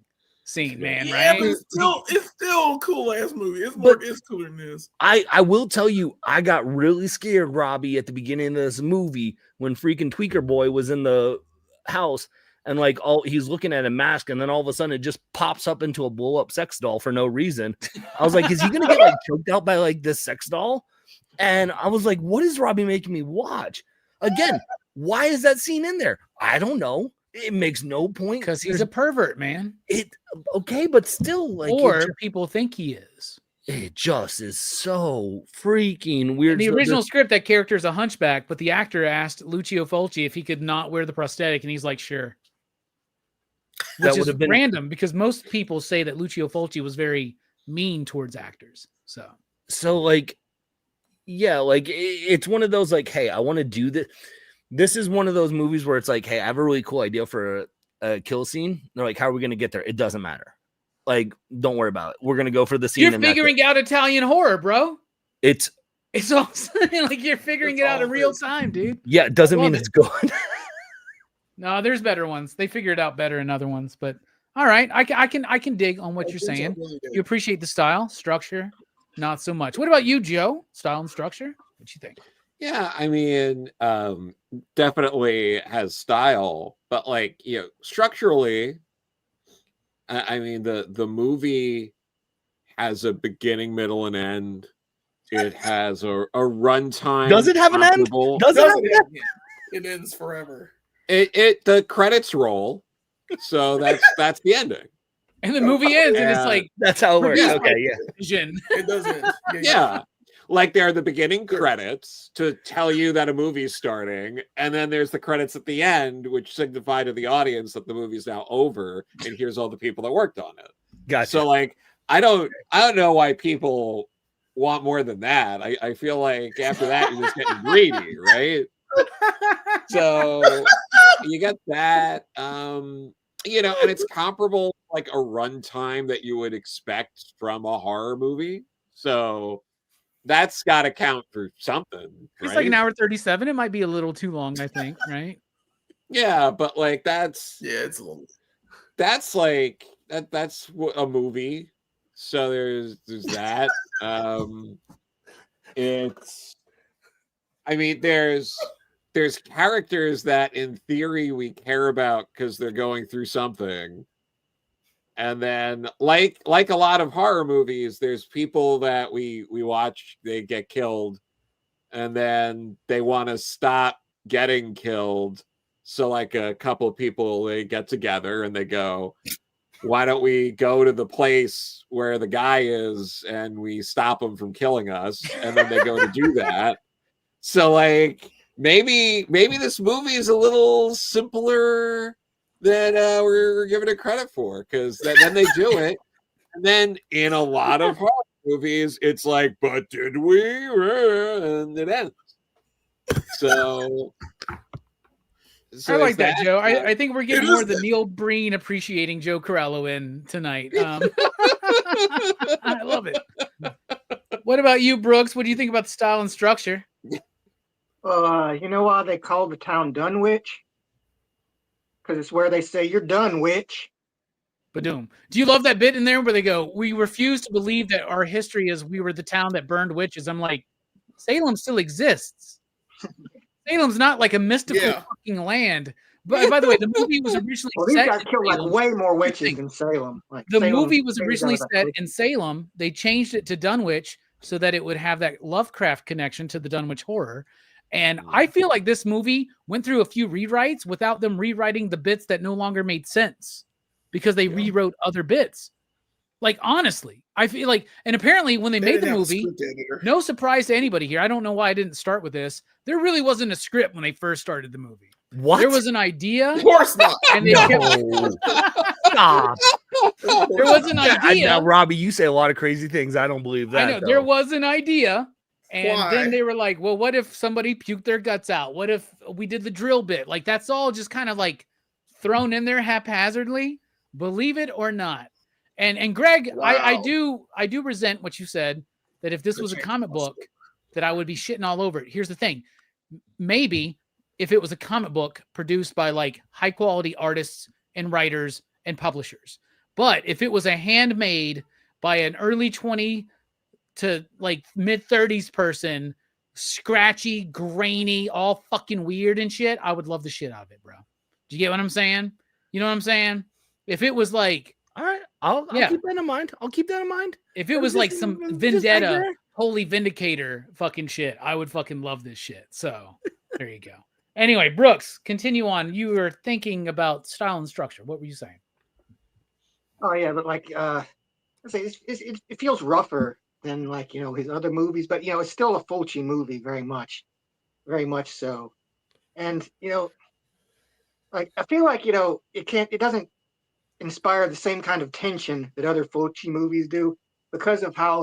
man, Yeah, right? but it's still a cool ass movie. It's cooler than this. I will tell you, I got really scared, Robbie, at the beginning of this movie when freaking Tweaker Boy was in the house and like he's looking at a mask, and then all of a sudden it just pops up into a blow up sex doll for no reason. I was like, is he gonna get like choked out by like this sex doll? And I was like, what is Robbie making me watch? Again, why is that scene in there? I don't know. It makes no point. Because he's a pervert, man. Okay, but still, like, or people think he is. It just is so freaking weird. In the original script, that character is a hunchback, but the actor asked Lucio Fulci if he could not wear the prosthetic, and he's like, sure. Which is random, because most people say that Lucio Fulci was very mean towards actors. So like, yeah, like it's one of those like, hey, I want to do this. This is one of those movies where it's like, hey, I have a really cool idea for a kill scene. They're like, how are we going to get there? It doesn't matter. Like, don't worry about it. We're going to go for the scene. You're figuring out Italian horror, bro. It's awesome. Like you're figuring it out in real time, dude. Yeah, it doesn't mean it's good. No, there's better ones. They figure it out better in other ones, but all right. I can dig on what you're saying. You appreciate the style, structure, not so much. What about you, Joe? Style and structure? What you think? Yeah, I mean, definitely has style, but like, structurally, I mean, the movie has a beginning, middle, and end. It has a runtime. Does it have an end? Does it have an end? It ends forever. The credits roll, so that's the ending. And the movie ends, and it's like that's how it works. Yeah. Okay, yeah. It doesn't. Yeah. Like there are the beginning credits to tell you that a movie's starting, and then there's the credits at the end, which signify to the audience that the movie's now over, and here's all the people that worked on it. Gotcha. So like I don't know why people want more than that. I feel like after that you're just getting greedy, right? So you get that, and it's comparable like a runtime that you would expect from a horror movie. So that's got to count for something. It's like an hour 37. It might be a little too long, I think, right? Yeah, but like it's a little. That's like that's a movie. So there's that. There's characters that in theory we care about because they're going through something. And then like a lot of horror movies, there's people that we watch, they get killed, and then they want to stop getting killed. So like a couple of people, they get together and they go, why don't we go to the place where the guy is and we stop him from killing us? And then they go to do that. So like maybe this movie is a little simpler than we're giving it credit for, because then they do it. And then in a lot of horror movies, it's like, but did we? And it ends. So I like that, Joe. I think we're getting more of the Neil Breen appreciating Joe Corallo in tonight. I love it. What about you, Brooks? What do you think about the style and structure? You know why they call the town Dunwich? Because it's where they say you're done, witch. Badoom. Do you love that bit in there where they go, we refuse to believe that our history is we were the town that burned witches? I'm like, Salem still exists. Salem's not like a mystical fucking land. But by the way, the movie was originally these set guys killed like way more witches than Salem. Like the Salem, movie was originally set in Salem. They changed it to Dunwich so that it would have that Lovecraft connection to the Dunwich horror. And I feel like this movie went through a few rewrites without them rewriting the bits that no longer made sense because they rewrote other bits. Like, honestly, I feel like, and apparently when they made the movie, no surprise to anybody here. I don't know why I didn't start with this. There really wasn't a script when they first started the movie. What? There was an idea. Of course not. And they Stop. There was an idea. Now, Robbie, you say a lot of crazy things. I don't believe that. I know. There was an idea. And Why? then they were like, well, what if somebody puked their guts out? What if we did the drill bit? Like, that's all just kind of like thrown in there haphazardly, believe it or not. And Greg, I do resent what you said, that if this was a comic book, that I would be shitting all over it. Here's the thing. Maybe if it was a comic book produced by like high quality artists and writers and publishers. But if it was a handmade by an early 20 to like mid 30s person, scratchy, grainy, all fucking weird and shit, I would love the shit out of it, bro. Do you get what I'm saying? You know what I'm saying? If it was like, all right, I'll keep that in mind. I'll keep that in mind. If it was like some Vendetta, Holy Vindicator fucking shit, I would fucking love this shit. So there you go. Anyway, Brooks, continue on. You were thinking about style and structure. What were you saying? Oh yeah, but like it feels rougher than like his other movies, but it's still a Fulci movie, very much so. And like I feel like it doesn't inspire the same kind of tension that other Fulci movies do because of how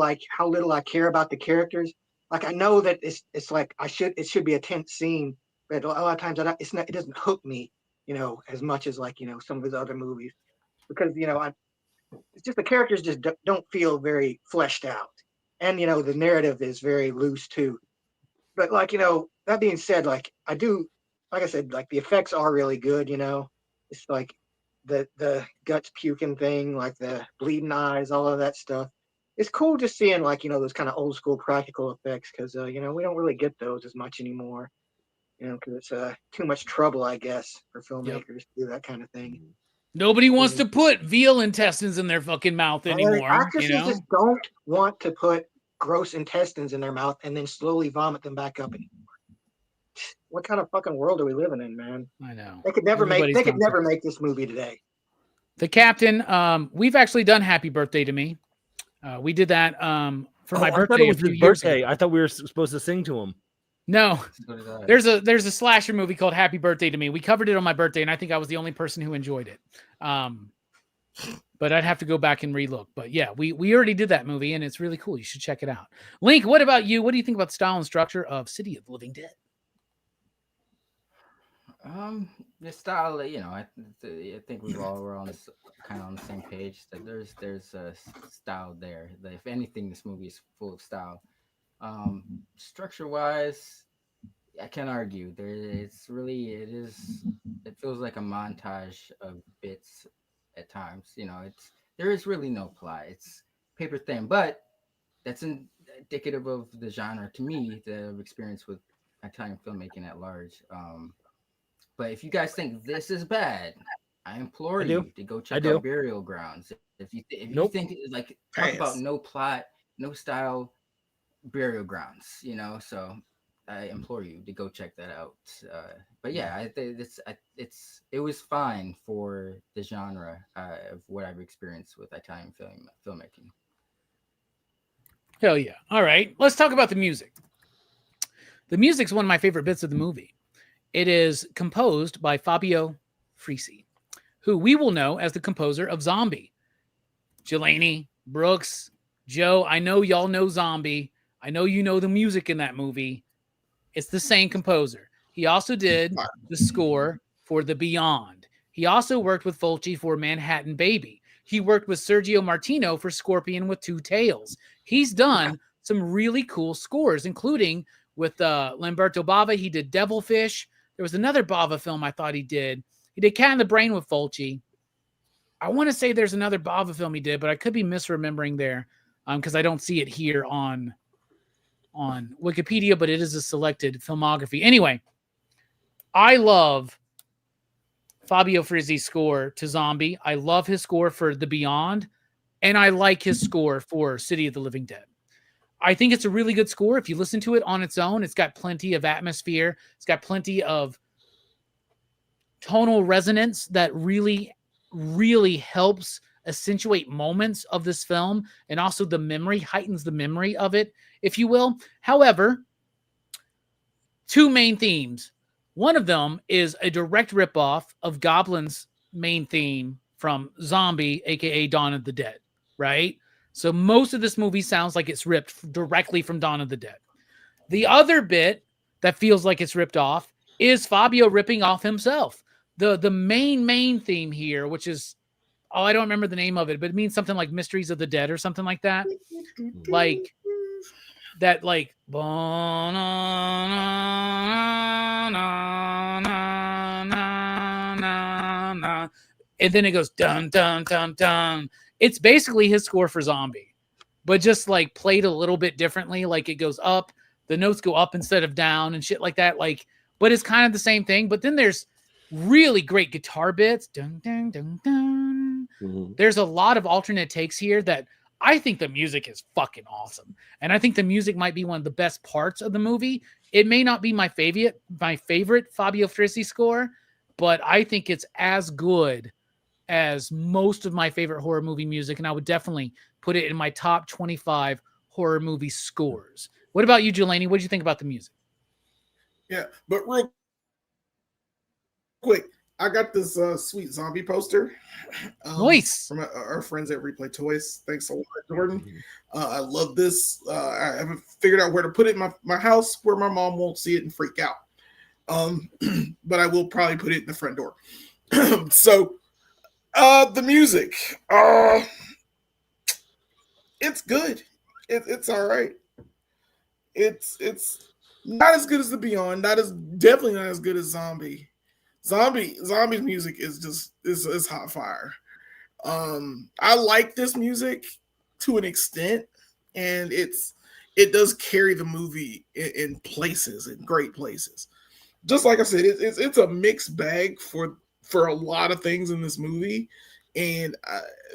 little I care about the characters. Like I know that it's like it should be a tense scene, but a lot of times it doesn't hook me, as much as like some of his other movies, because it's just the characters just don't feel very fleshed out, and the narrative is very loose too. But like that being said, like I said, like the effects are really good. It's like the guts puking thing, like the bleeding eyes, all of that stuff. It's cool just seeing like those kind of old school practical effects, because we don't really get those as much anymore. Because it's too much trouble, I guess, for filmmakers to do that kind of thing. Nobody wants to put veal intestines in their fucking mouth anymore. Actresses just don't want to put gross intestines in their mouth and then slowly vomit them back up anymore. What kind of fucking world are we living in, man? I know. They could never make this movie today. The Captain, we've actually done Happy Birthday to Me. We did that for my birthday. I thought it was a few his years birthday. ago. I thought we were supposed to sing to him. No, there's a slasher movie called Happy Birthday to Me. We covered it on my birthday, and I think I was the only person who enjoyed it. But I'd have to go back and relook. But yeah, we already did that movie, and it's really cool. You should check it out. Link, what about you? What do you think about the style and structure of City of the Living Dead? The style, I think we all were on this kind of on the same page. That there's a style there. That if anything, this movie is full of style. Structure wise, I can't argue. It feels like a montage of bits at times. There is really no plot. It's paper thin, but that's indicative of the genre to me that I've experienced with Italian filmmaking at large. But if you guys think this is bad, I implore you to go check out Burial Grounds. If you think like talk about no plot, no style, Burial Grounds, so I implore you to go check that out. But yeah, I think it was fine for the genre of what I've experienced with Italian filmmaking. Hell yeah. All right, let's talk about the music. The music's one of my favorite bits of the movie. It is composed by Fabio Frisi, who we will know as the composer of Zombie. Jelani, Brooks, Joe, I know y'all know Zombie. I know you know the music in that movie. It's the same composer. He also did the score for The Beyond. He also worked with Fulci for Manhattan Baby. He worked with Sergio Martino for Scorpion with Two Tails. He's done some really cool scores, including with Lamberto Bava. He did Devilfish. There was another Bava film I thought he did. He did Cat in the Brain with Fulci. I want to say there's another Bava film he did, but I could be misremembering there because I don't see it here on Wikipedia, but it is a selected filmography. Anyway, I love Fabio Frisi's score to Zombie. I love his score for The Beyond, and I like his score for City of the Living Dead. I think it's a really good score. If you listen to it on its own, it's got plenty of atmosphere. It's got plenty of tonal resonance that really, really helps accentuate moments of this film, and also the memory, heightens the memory of it, if you will. However, two main themes. One of them is a direct ripoff of Goblin's main theme from Zombie, aka Dawn of the Dead, right? So most of this movie sounds like it's ripped directly from Dawn of the Dead. The other bit that feels like it's ripped off is Fabio ripping off himself. The main theme here, which is, I don't remember the name of it, but it means something like Mysteries of the Dead or something like that. Like that, like, and then it goes dun dun dun dun. It's basically his score for Zombie, but just like played a little bit differently. Like it goes up, the notes go up instead of down and shit like that. Like, but it's kind of the same thing. But then there's really great guitar bits. Dun, dun, dun, dun. There's a lot of alternate takes here that I think the music is fucking awesome. And I think the music might be one of the best parts of the movie. It may not be my favorite Fabio Frizzi score, but I think it's as good as most of my favorite horror movie music. And I would definitely put it in my top 25 horror movie scores. What about you, Jelani? What did you think about the music? Yeah, but real quick, I got this sweet zombie poster. Nice. From our friends at Replay Toys. Thanks a lot, Jordan. I love this. I haven't figured out where to put it in my house where my mom won't see it and freak out. But I will probably put it in the front door. So, the music. It's good. It's all right. It's not as good as The Beyond. Definitely not as good as Zombie. Zombie's music is hot fire. I like this music to an extent, and it does carry the movie in places, in great places. Just like I said, it's a mixed bag for a lot of things in this movie, and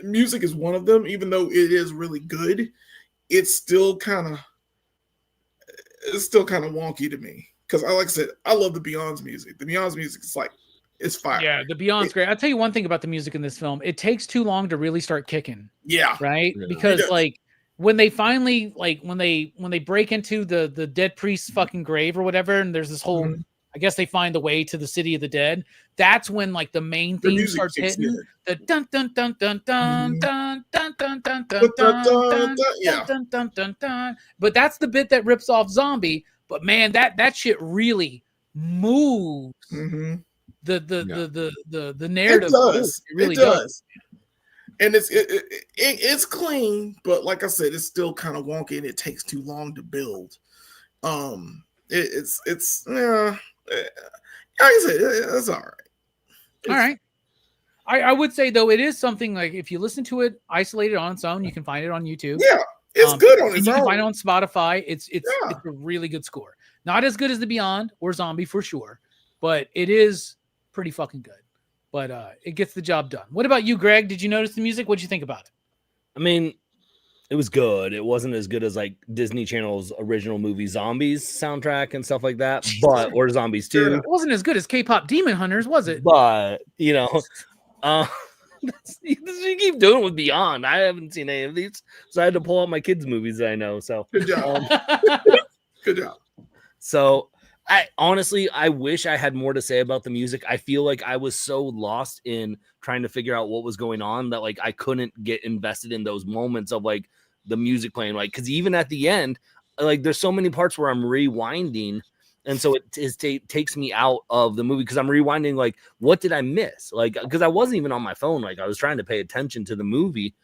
music is one of them. Even though it is really good, it's still kind of wonky to me. Because, like I said, I love the Beyond's music. The Beyond's music is like, it's fire. Yeah, the Beyond's great. I'll tell you one thing about the music in this film. It takes too long to really start kicking. Yeah. Right? Yeah. Because, like, when they finally, like, when they break into the dead priest's fucking grave or whatever, and there's this whole, I guess they find the way to the city of the dead. That's when, like, the main theme starts hitting. The dun dun dun dun dun dun dun dun dun dun dun dun dun dun dun. But that's the bit that rips off Zombie. But man, that shit really moves the narrative. It does. It really does. And it's clean, but like I said, it's still kind of wonky, and it takes too long to build. It's like I said, it's all right. All right. I would say, though, it is something like if you listen to it isolated on its own, you can find it on YouTube. Yeah, it's good on its own. You can own. find it on Spotify. It's a really good score. Not as good as The Beyond or Zombie for sure, but it is pretty fucking good. But it gets the job done. What about you, Greg? Did you notice the music? What'd you think about it? I mean, it was good. It wasn't as good as like Disney Channel's original movie Zombies soundtrack and stuff like that, or Zombies 2. It wasn't as good as K-pop Demon Hunters, was it? But, you know, you keep doing it with Beyond. I haven't seen any of these, so I had to pull out my kids' movies that I know. So good job. Good job. So I wish I had more to say about the music. I feel like I was so lost in trying to figure out what was going on that like I couldn't get invested in those moments of like the music playing, like, because even at the end, like there's so many parts where I'm rewinding, and so it takes me out of the movie because I'm rewinding, like, what did I miss? Like, because I wasn't even on my phone, like I was trying to pay attention to the movie,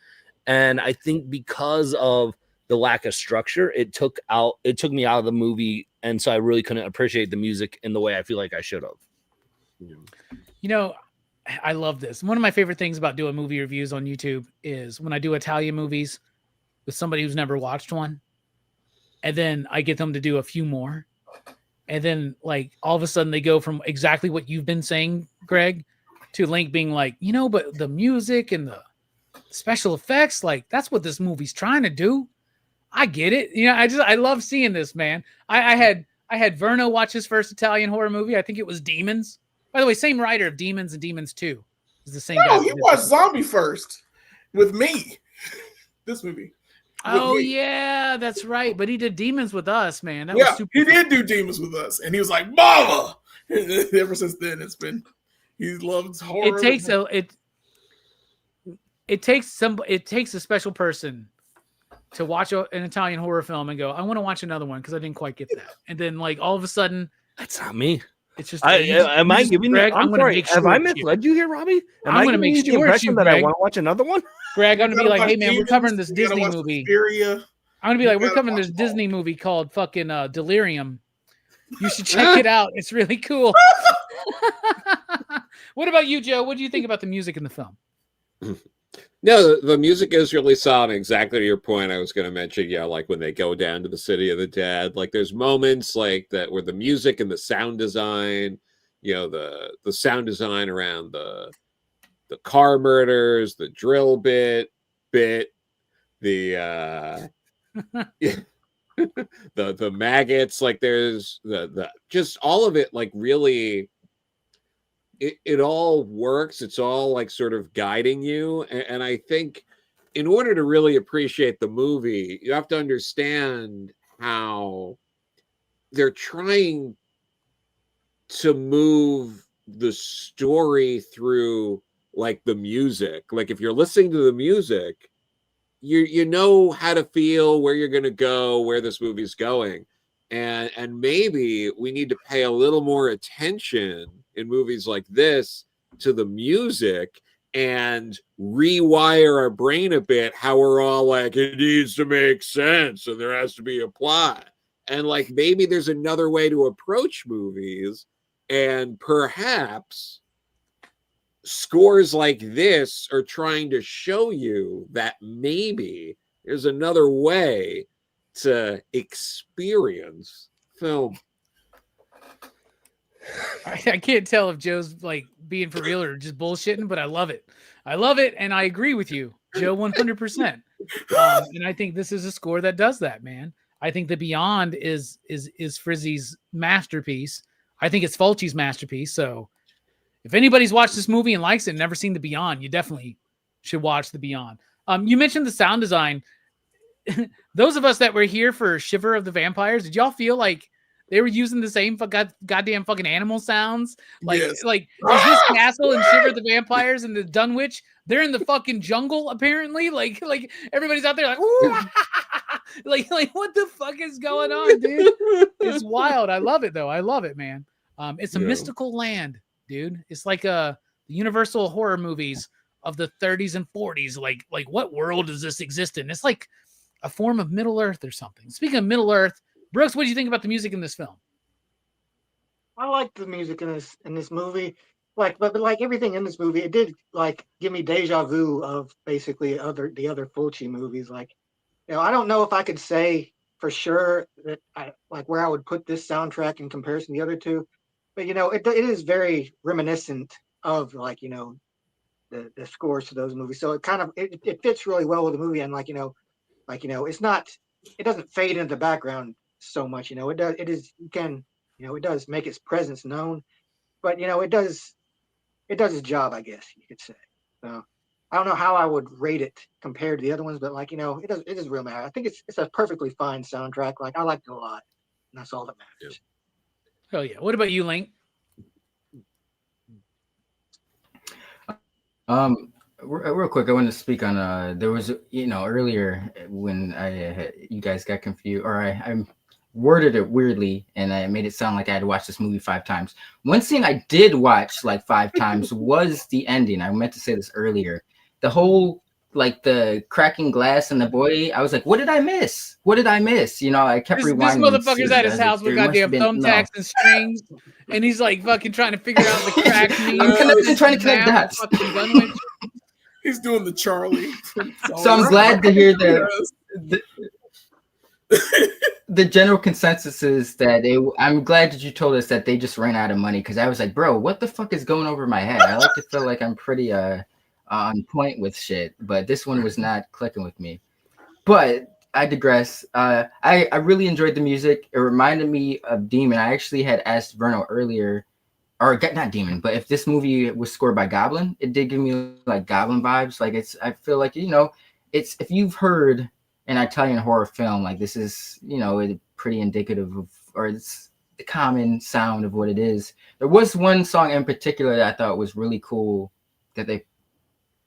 and I think because of the lack of structure, it took me out of the movie, and so I really couldn't appreciate the music in the way I feel like I should have. You know, I love this. One of my favorite things about doing movie reviews on YouTube is when I do Italian movies with somebody who's never watched one, and then I get them to do a few more, and then like all of a sudden they go from exactly what you've been saying, Greg, to Link being like, you know, but the music and the special effects, like that's what this movie's trying to do. I get it. You know, I love seeing this, man. I had Verno watch his first Italian horror movie. I think it was Demons. By the way, same writer of Demons and Demons 2 is the same guy. Oh, he watched Zombie first with me. This movie. Oh me. That's right. But he did Demons with us, man. That was super he fun. did do Demons with us, and he was like, "Mama." And ever since then, he loves horror. It takes a special person to watch an Italian horror film and go, I want to watch another one because I didn't quite get that. And then like all of a sudden, That's not me. it's just Am I giving Greg, you? I'm gonna sorry. make Have sure I it's you. misled you here, Robbie? I'm gonna make giving you sure the it's you, impression that I Greg. want to watch another one? Greg, I'm gonna be like, hey man, we're Demons, covering this you gotta Disney watch movie. Suspiria. I'm gonna be You like, we're gotta covering watch this them all. Disney movie called fucking Delirium. You should check it out. It's really cool. What about you, Joe? What do you think about the music in the film? No, the music is really solid. Exactly to your point, I was going to mention, like when they go down to the city of the dead, like there's moments like that where the music and the sound design, the sound design around the car murders, the drill bit, the the maggots, like there's the just all of it, like really. It all works. It's all like sort of guiding you. And I think in order to really appreciate the movie, you have to understand how they're trying to move the story through like the music. Like if you're listening to the music, you know how to feel, where you're going to go, where this movie's going. And maybe we need to pay a little more attention in movies like this to the music and rewire our brain a bit, how we're all like, it needs to make sense and there has to be a plot. And like maybe there's another way to approach movies, and perhaps scores like this are trying to show you that maybe there's another way to experience film. I can't tell if Joe's like being for real or just bullshitting, but I love it. I love it, and I agree with you, Joe, 100%. And I think this is a score that does that, man. I think The Beyond is Frizzy's masterpiece. I think it's Fulci's masterpiece. So if anybody's watched this movie and likes it and never seen The Beyond, you definitely should watch The Beyond. You mentioned the sound design. Those of us that were here for Shiver of the Vampires, did y'all feel like they were using the same goddamn fucking animal sounds? Like, Yes. like is this castle and Shiver of the Vampires and the Dunwich? They're in the fucking jungle apparently. Like everybody's out there like, ooh, like what the fuck is going on, dude? It's wild. I love it though. I love it, man. It's a mystical land, dude. It's like the Universal horror movies of the 30s and 40s. Like what world does this exist in? It's like a form of Middle Earth or something. Speaking of Middle Earth, Brooks, what do you think about the music in this film? I like the music in this movie. Like, but like everything in this movie, it did like give me deja vu of basically the other Fulci movies. Like, I don't know if I could say for sure that I like where I would put this soundtrack in comparison to the other two, but it is very reminiscent of like the scores to those movies. So it kind of it fits really well with the movie, and it's not, it doesn't fade into the background so much. It does make its presence known, but it does its job, I guess you could say. So I don't know how I would rate it compared to the other ones, but it doesn't really matter. I think it's a perfectly fine soundtrack. Like I liked it a lot, and that's all that matters. Hell yeah. What about you, Link? Real quick, I want to speak on there was earlier when you guys got confused, or I worded it weirdly and I made it sound like I had watched this movie 5 times. One scene I did watch like 5 times was the ending. I meant to say this earlier. The whole like the cracking glass and the boy, I was like, what did I miss? What did I miss? I kept rewinding. This motherfucker's at his house with goddamn thumbtacks and strings, and he's like fucking trying to figure out the crack. I'm trying to connect dots. He's doing the Charlie. So I'm glad to hear the general consensus is that I'm glad that you told us that they just ran out of money, because I was like, bro, what the fuck is going over my head? I like to feel like I'm pretty on point with shit, but this one was not clicking with me. But I digress. I really enjoyed the music. It reminded me of Demon. I actually had asked Verno earlier, or not Demon, but if this movie was scored by Goblin, it did give me like Goblin vibes. Like I feel like it's, if you've heard an Italian horror film, like this is pretty indicative of, or it's the common sound of what it is. There was one song in particular that I thought was really cool, that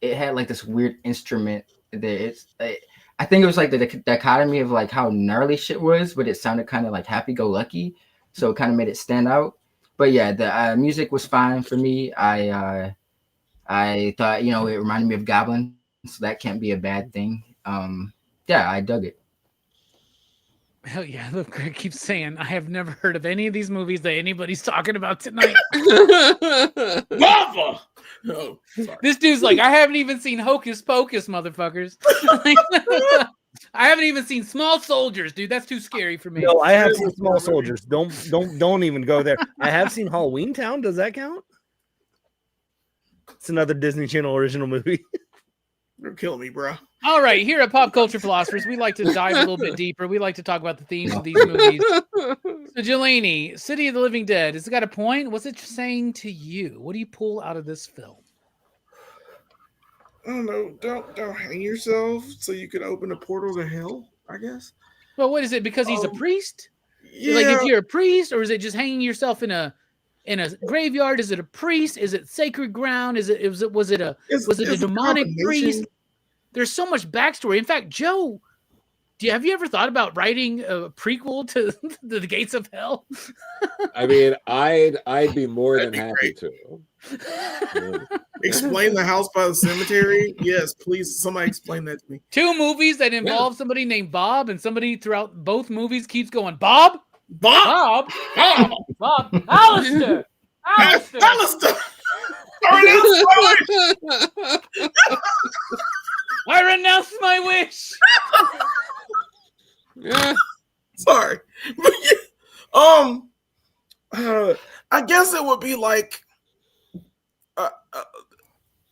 it had like this weird instrument that I think it was like the dichotomy of like how gnarly shit was, but it sounded kind of like happy-go-lucky, so it kind of made it stand out. But yeah, the music was fine for me. I thought, you know, it reminded me of Goblin, so that can't be a bad thing. Yeah, I dug it. Hell yeah. Look, Greg keeps saying, I have never heard of any of these movies that anybody's talking about tonight. Lava! Oh, sorry. This dude's like, I haven't even seen Hocus Pocus, motherfuckers. I haven't even seen Small Soldiers, dude. That's too scary for me. No, I have seen Small Soldiers. Don't even go there. I have seen Halloween Town. Does that count? It's another Disney Channel original movie. You're killing me, bro. All right, here at Pop Culture Philosophers, we like to dive a little bit deeper. We like to talk about the themes of these movies. So, Jelani, City of the Living Dead, has it got a point? What's it saying to you? What do you pull out of this film? I don't know. Don't hang yourself so you can open a portal to hell, I guess. Well, what is it? Because he's a priest? Yeah. Like, if you're a priest, or is it just hanging yourself in a graveyard? Is it a priest? Is it sacred ground? Was it a demonic priest? There's so much backstory. In fact, Joe, have you ever thought about writing a prequel to the Gates of Hell? I mean, I'd be more than happy to. Explain the house by the cemetery. Yes, please. Somebody explain that to me. 2 movies that involve somebody named Bob, and somebody throughout both movies keeps going, Bob, Alistair. I renounce my wish. Yeah. Sorry. I guess it would be like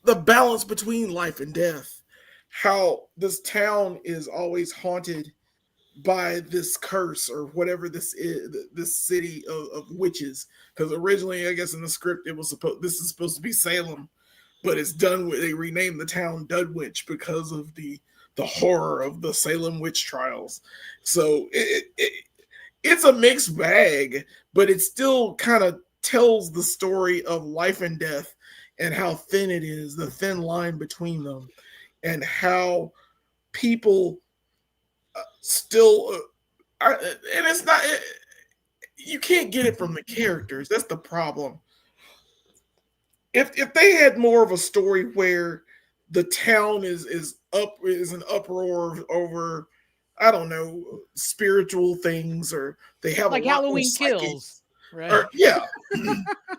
the balance between life and death. How this town is always haunted by this curse or whatever this is, this city of witches. Because originally, I guess in the script, this is supposed to be Salem, but it's they renamed the town Dudwich because of the horror of the Salem witch trials. So it's a mixed bag, but it still kind of tells the story of life and death and how thin it is, the thin line between them, and how people still and it's not, you can't get it from the characters. That's the problem. If they had more of a story where the town is an uproar over, I don't know, spiritual things, or they have like a lot Halloween more Kills, right? or, yeah,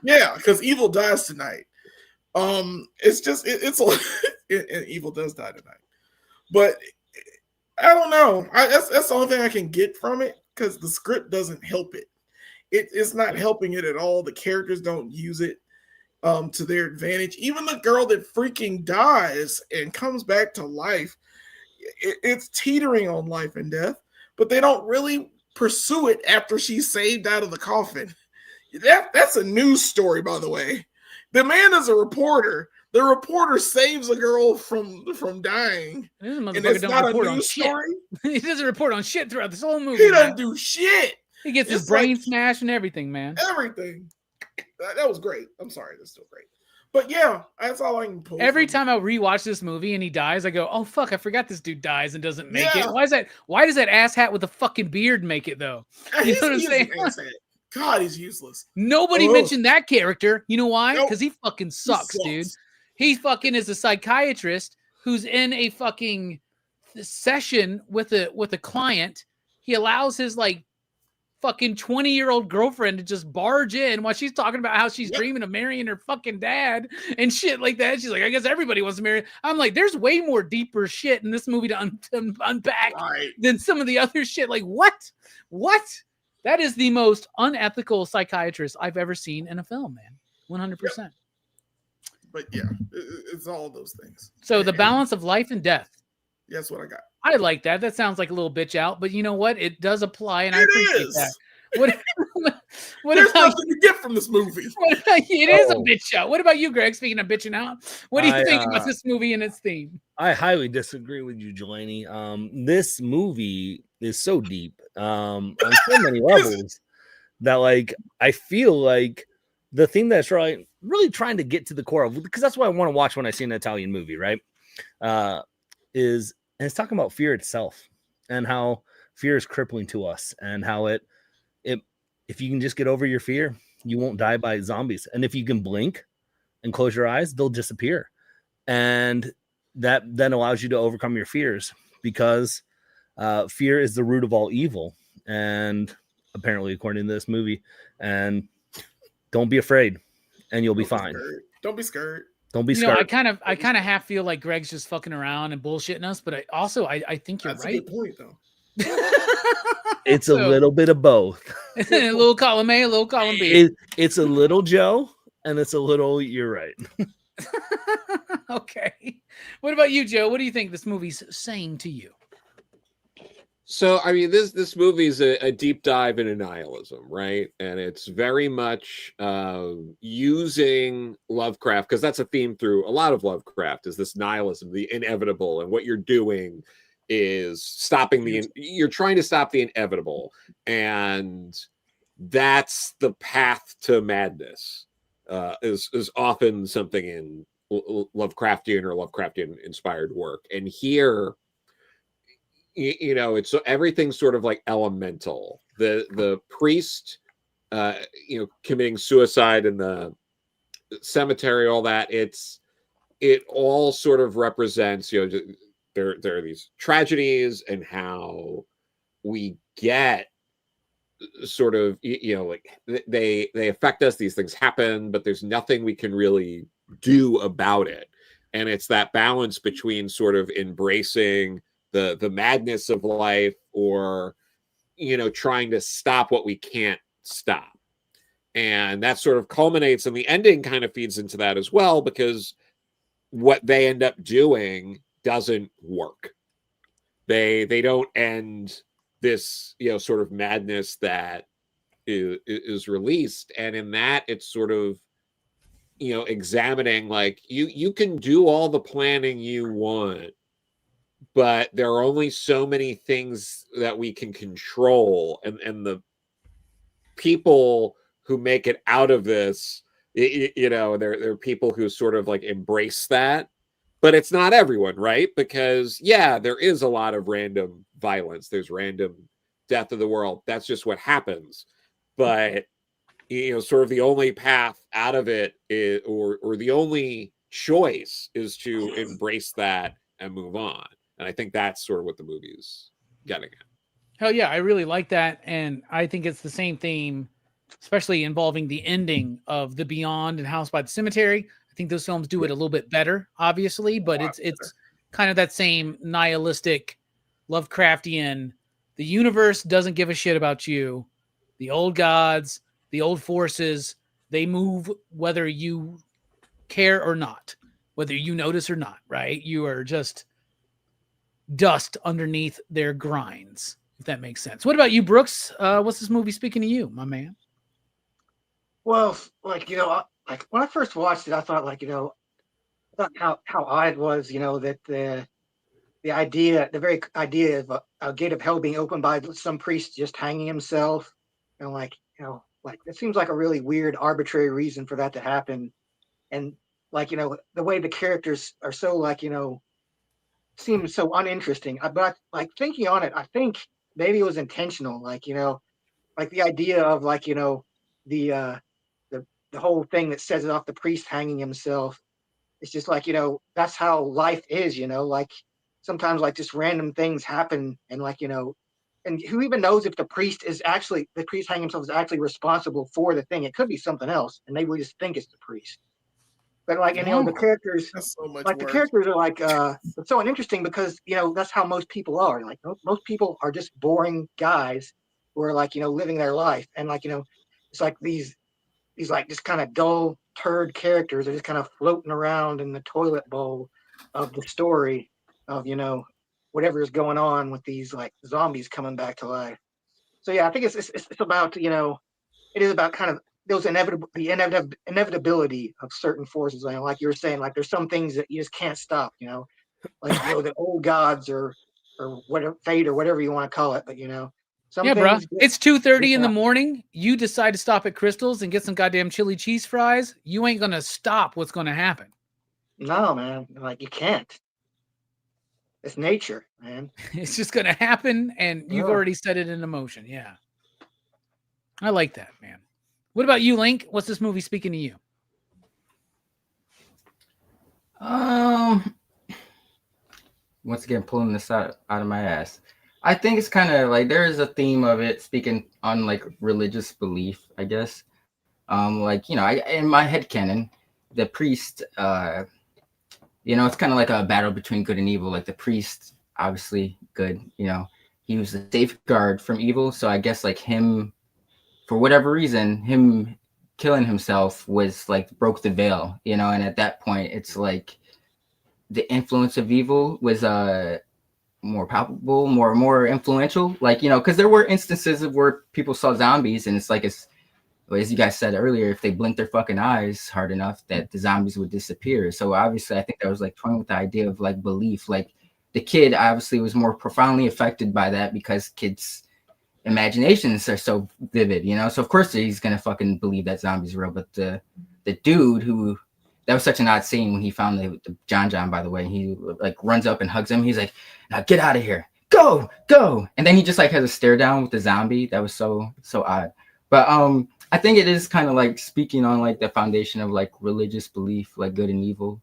yeah, because evil dies tonight. It's just it's and evil does die tonight, but I don't know. That's the only thing I can get from it, because the script doesn't help it. It's not helping it at all. The characters don't use it to their advantage. Even the girl that freaking dies and comes back to life, it's teetering on life and death, but they don't really pursue it after she's saved out of the coffin. That's a news story, by the way. The man is a reporter. The reporter saves a girl from dying. And it's not a news story. He doesn't report on shit throughout this whole movie. He doesn't do shit. He gets his brain smashed and everything, man. Everything. That was great. I'm sorry, that's still great. But yeah, that's all I can pull. Every time I rewatch this movie and he dies, I go, "Oh fuck, I forgot this dude dies and doesn't make it." Why does that asshat with a fucking beard make it though? You know what I'm saying? God, he's useless. Nobody mentioned that character. You know why? Nope. Because he fucking sucks, dude. He fucking is a psychiatrist who's in a fucking session with a client. He allows his like fucking 20-year-old girlfriend to just barge in while she's talking about how she's dreaming of marrying her fucking dad and shit like that. She's like, I guess everybody wants to marry. I'm like, there's way more deeper shit in this movie to unpack than some of the other shit. Like, what? That is the most unethical psychiatrist I've ever seen in a film, man. 100%. Yep. But yeah, it's all those things. So the balance of life and death. That's what I got. I like that. That sounds like a little bitch out, but you know what? It does apply, and I appreciate that. What There's about nothing to get from this movie. It is a bitch out. What about you, Greg? Speaking of bitching out, what do you think about this movie and its theme? I highly disagree with you, Jelani. This movie is so deep on so many levels that, like, I feel like the thing that's really trying to get to the core of, because that's what I want to watch when I see an Italian movie, right? Is And it's talking about fear itself and how fear is crippling to us, and how it if you can just get over your fear, you won't die by zombies. And if you can blink and close your eyes, they'll disappear. And that then allows you to overcome your fears, because fear is the root of all evil. And apparently, according to this movie, and don't be afraid and you'll be fine. Don't be scared. Don't be You know, scared. I kind of half feel like Greg's just fucking around and bullshitting us, but I think you're That's right. a good point, though. It's a little bit of both. A little column A, a little column B. It's a little Joe, and it's a little, you're right. Okay. What about you, Joe? What do you think this movie's saying to you? So, I mean, this movie is a deep dive into nihilism, right? And it's very much using Lovecraft, because that's a theme through a lot of Lovecraft, is this nihilism, the inevitable, and what you're doing is stopping you're trying to stop the inevitable, and that's the path to madness. Is often something in Lovecraftian or Lovecraftian inspired work, and here, you know, it's everything's sort of like elemental. The priest, you know, committing suicide in the cemetery, all that. It all sort of represents, you know, there are these tragedies, and how we get sort of, you know, like they affect us. These things happen, but there's nothing we can really do about it. And it's that balance between sort of embracing the madness of life, or, you know, trying to stop what we can't stop. And that sort of culminates, and the ending kind of feeds into that as well, because what they end up doing doesn't work. They don't end this, you know, sort of madness that is released. And in that, it's sort of, you know, examining, like, you can do all the planning you want, but there are only so many things that we can control, and the people who make it out of this, you know, there are people who sort of like embrace that, but it's not everyone, right? Because yeah, there is a lot of random violence, there's random death of the world, that's just what happens. But, you know, sort of the only path out of it is, or the only choice is to embrace that and move on. And I think that's sort of what the movie's getting at. Hell yeah, I really like that. And I think it's the same theme, especially involving the ending of The Beyond and House by the Cemetery. I think those films do it a little bit better, obviously, but it's kind of that same nihilistic, Lovecraftian, the universe doesn't give a shit about you. The old gods, the old forces, they move whether you care or not, whether you notice or not, right? You are just dust underneath their grinds, if that makes sense. What about you, Brooks? What's this movie speaking to you, my man? Well, like, you know, like when I first watched it, I thought, like, you know, I thought how odd it was, you know, that the very idea of a gate of hell being opened by some priest just hanging himself, and like, you know, like it seems like a really weird, arbitrary reason for that to happen. And like, you know, the way the characters are so, like, you know, seems so uninteresting. But like thinking on it, I think maybe it was intentional. Like, you know, like the idea of, like, you know, the whole thing that sets it off, the priest hanging himself. It's just like, you know, that's how life is, you know, like sometimes like just random things happen, and like, you know, and who even knows if the priest hanging himself is actually responsible for the thing. It could be something else, and maybe we just think it's the priest. But like, and, you know, the characters, That's so much like worse. the characters are like, it's so uninteresting because, you know, that's how most people are. Like most people are just boring guys who are, like, you know, living their life. And like, you know, it's like these like just kind of dull turd characters are just kind of floating around in the toilet bowl of the story of, you know, whatever is going on with these like zombies coming back to life. So yeah, I think it's about, you know, it is about kind of those inevitability of certain forces. Like you were saying, like there's some things that you just can't stop, you know, like, you know, the old gods or whatever, fate or whatever you want to call it. But, you know, Yeah, bro. It's 2:30 in the morning. You decide to stop at Crystal's and get some goddamn chili cheese fries. You ain't gonna stop what's gonna happen. No, man. Like you can't. It's nature, man. It's just going to happen, and you've Yeah. already set it into motion. Yeah. I like that, man. What about you, Link? What's this movie speaking to you? Once again, pulling this out of my ass. I think it's kind of like there is a theme of it speaking on like religious belief, I guess. Like, you know, in my headcanon, the priest, you know, it's kind of like a battle between good and evil. Like the priest, obviously good, you know, he was the safeguard from evil. So I guess like him, for whatever reason, him killing himself was like broke the veil, you know, and at that point it's like the influence of evil was more palpable, more influential, like, you know, because there were instances of where people saw zombies and it's like, as you guys said earlier, if they blinked their fucking eyes hard enough that the zombies would disappear. So obviously I think that was like toying with the idea of like belief. Like the kid obviously was more profoundly affected by that because kids' imaginations are so vivid, you know, so of course he's gonna fucking believe that zombies are real. But the dude who, that was such an odd scene when he found the John, by the way, he like runs up and hugs him. He's like, now get out of here, go. And then he just like has a stare down with the zombie. That was so odd. But I think it is kind of like speaking on like the foundation of like religious belief, like good and evil,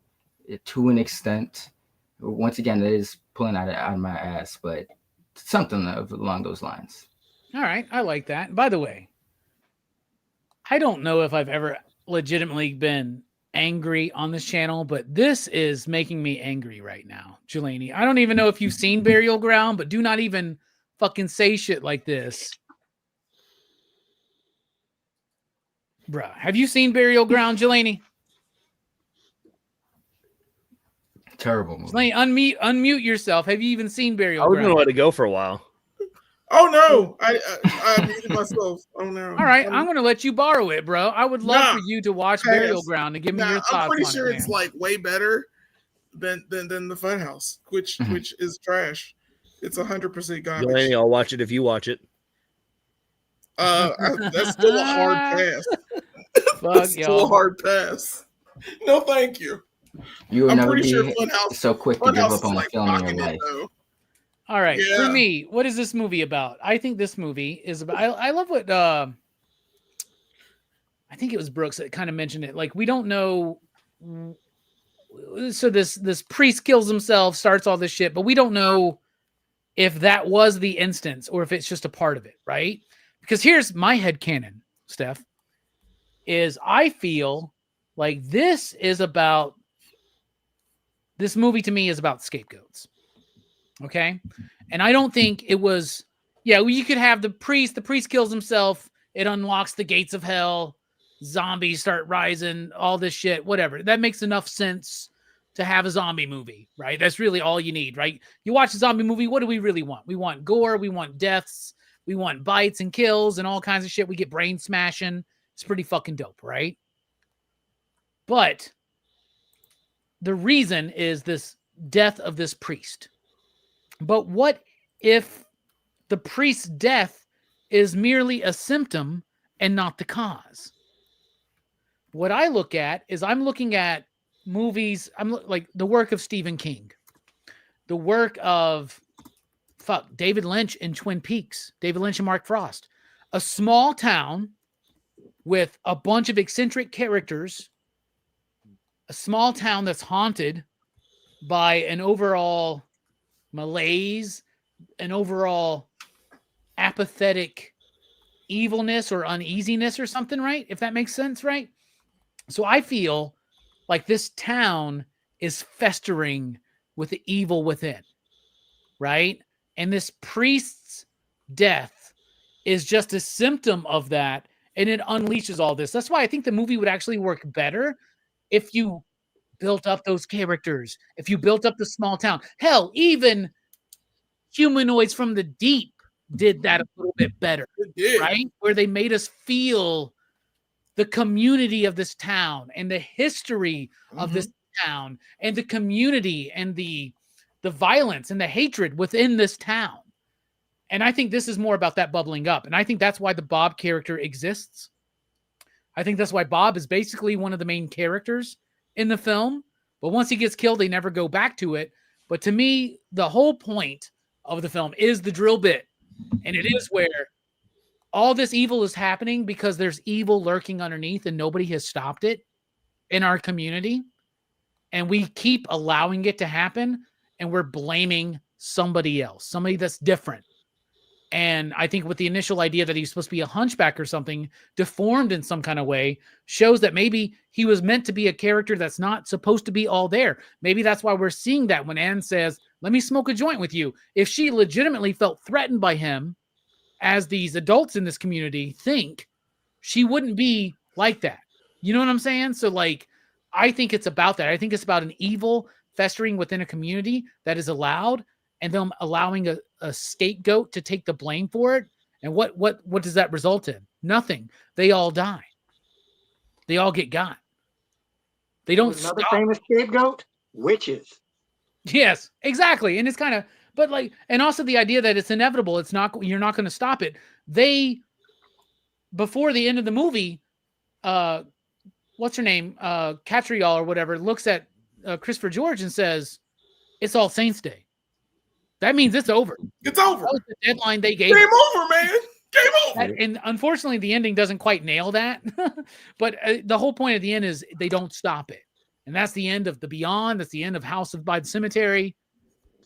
to an extent. Once again, that is pulling out of my ass, but something along those lines. All right. I like that. By the way, I don't know if I've ever legitimately been angry on this channel, but this is making me angry right now, Jelani. I don't even know if you've seen Burial Ground, but do not even fucking say shit like this. Bruh, have you seen Burial Ground, Jelani? Terrible movie. Jelani, unmute yourself. Have you even seen Burial I was Ground? gonna let it go for a while. Oh no, I muted myself. Oh no. All right, I'm gonna let you borrow it, bro. I would love for you to watch pass. Burial Ground and give me your thoughts. I'm pretty on sure it, it's man. like way better than the Funhouse, which is trash. It's 100% garbage. Delaney, I'll watch it if you watch it. That's still a hard pass. Fuck That's still a y'all. hard pass. No, thank you. You will I'm never pretty be sure Funhouse so quick to give Funhouse up is on like a film in rocking your it life. though. All right, for Yeah. me, what is this movie about? I think this movie is about. I love what I think it was Brooks that kind of mentioned it. Like we don't know. So this priest kills himself, starts all this shit, but we don't know if that was the instance or if it's just a part of it, right? Because here's my headcanon, Steph, is I feel like this movie to me is about scapegoats. Okay. And I don't think it was, you could have the priest kills himself. It unlocks the gates of hell. Zombies start rising, all this shit, whatever. That makes enough sense to have a zombie movie, right? That's really all you need, right? You watch a zombie movie. What do we really want? We want gore. We want deaths. We want bites and kills and all kinds of shit. We get brain smashing. It's pretty fucking dope, right? But the reason is this death of this priest. But what if the priest's death is merely a symptom and not the cause? What I look at is I'm looking at movies, like the work of Stephen King, the work of David Lynch in Twin Peaks, David Lynch and Mark Frost, a small town with a bunch of eccentric characters, a small town that's haunted by an overall malaise, an overall apathetic evilness or uneasiness or something, right? If that makes sense, right? So I feel like this town is festering with the evil within, right? And this priest's death is just a symptom of that, and it unleashes all this. That's why I think the movie would actually work better if you built up those characters, if you built up the small town. Hell, even Humanoids from the Deep did that a little bit better, right? Where they made us feel the community of this town and the history of this town and the community and the violence and the hatred within this town. And I think this is more about that bubbling up. And I think that's why the Bob character exists. I think that's why Bob is basically one of the main characters in the film. But once he gets killed, they never go back to it. But to me, the whole point of the film is the drill bit. And it is where all this evil is happening because there's evil lurking underneath and nobody has stopped it in our community. And we keep allowing it to happen and we're blaming somebody else, somebody that's different. And I think with the initial idea that he's supposed to be a hunchback or something, deformed in some kind of way, shows that maybe he was meant to be a character that's not supposed to be all there. Maybe that's why we're seeing that when Anne says, let me smoke a joint with you. If she legitimately felt threatened by him, as these adults in this community think, she wouldn't be like that. You know what I'm saying? So like, I think it's about that. I think it's about an evil festering within a community that is allowed and them allowing a scapegoat to take the blame for it. And what does that result in? Nothing. They all die. They all get got. They don't Another stop. famous scapegoat? Witches. Yes, exactly. And it's kind of, but like, and also the idea that it's inevitable. It's not, you're not going to stop it. They, before the end of the movie, what's her name? Catriol or whatever, looks at Christopher George and says, it's All Saints Day. That means it's over. It's over. That was the deadline they gave. Game over, man. Game over. And unfortunately, the ending doesn't quite nail that. But the whole point of the end is they don't stop it. And that's the end of The Beyond. That's the end of House of by the Cemetery.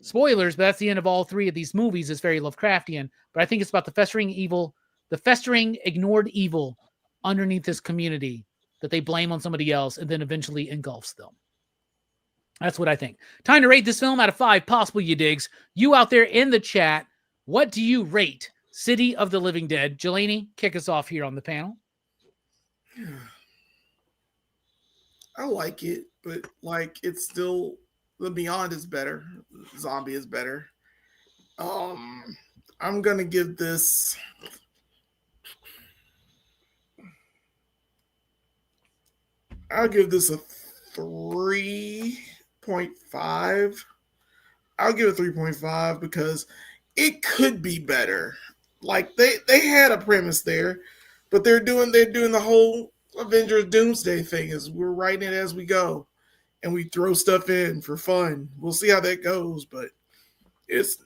Spoilers, but that's the end of all three of these movies. It's very Lovecraftian. But I think it's about the festering evil, the festering ignored evil underneath this community that they blame on somebody else and then eventually engulfs them. That's what I think. Time to rate this film out of 5 possible you digs. You out there in the chat, what do you rate City of the Living Dead? Jelani, kick us off here on the panel. I like it, but like it's still The Beyond is better. Zombie is better. I'm gonna give this. I'll give this a 3.5. I'll give it 3.5 because it could be better. Like they had a premise there, but they're doing the whole Avengers Doomsday thing is we're writing it as we go and we throw stuff in for fun. We'll see how that goes, but it's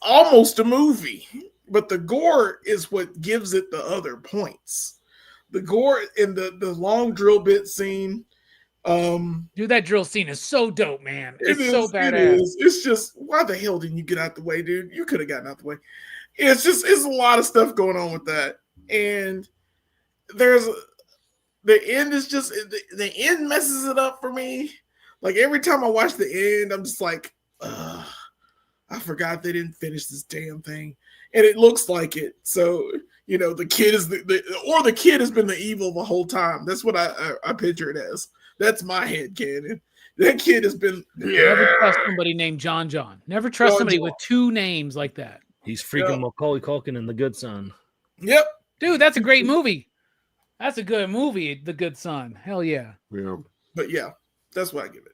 almost a movie, but the gore is what gives it the other points. The gore in the long drill bit scene. Dude, that drill scene is so dope, man. It's so badass. It is. It's just, why the hell didn't you get out the way, dude? You could have gotten out the way. It's a lot of stuff going on with that. And the end is just, the end messes it up for me. Like every time I watch the end, I'm just like, I forgot they didn't finish this damn thing. And it looks like it. So, you know, the kid is the kid has been the evil the whole time. That's what I picture it as. That's my headcanon. That kid has been. Never trust somebody named John. Never trust somebody with 2 names like that. He's freaking Macaulay Culkin in The Good Son. Yep. Dude, that's a great movie. That's a good movie, The Good Son. Hell yeah. Yeah. But yeah, that's what I give it.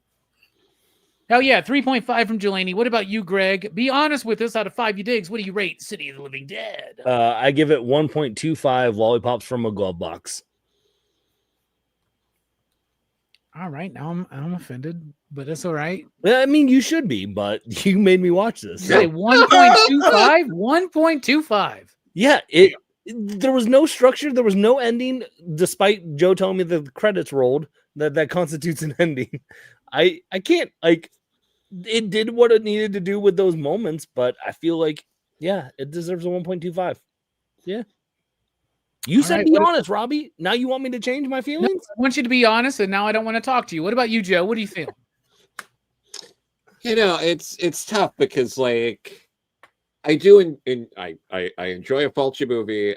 Hell yeah, 3.5 from Jelani. What about you, Greg? Be honest with us. Out of 5 you digs, what do you rate City of the Living Dead? I give it 1.25 lollipops from a glove box. All right, now I'm offended, but it's all right. I mean, you should be, but you made me watch this. Say 1.25? 1.25. Yeah, there was no structure, there was no ending, despite Joe telling me that the credits rolled, that constitutes an ending. I can't, like, it did what it needed to do with those moments, but I feel like, yeah, it deserves a 1.25. Yeah. You All said right, be honest, Robbie. Now you want me to change my feelings? No, I want you to be honest, and now I don't want to talk to you. What about you, Joe? What do you feel? You know, it's tough because, like, I do, I enjoy a Fulci movie.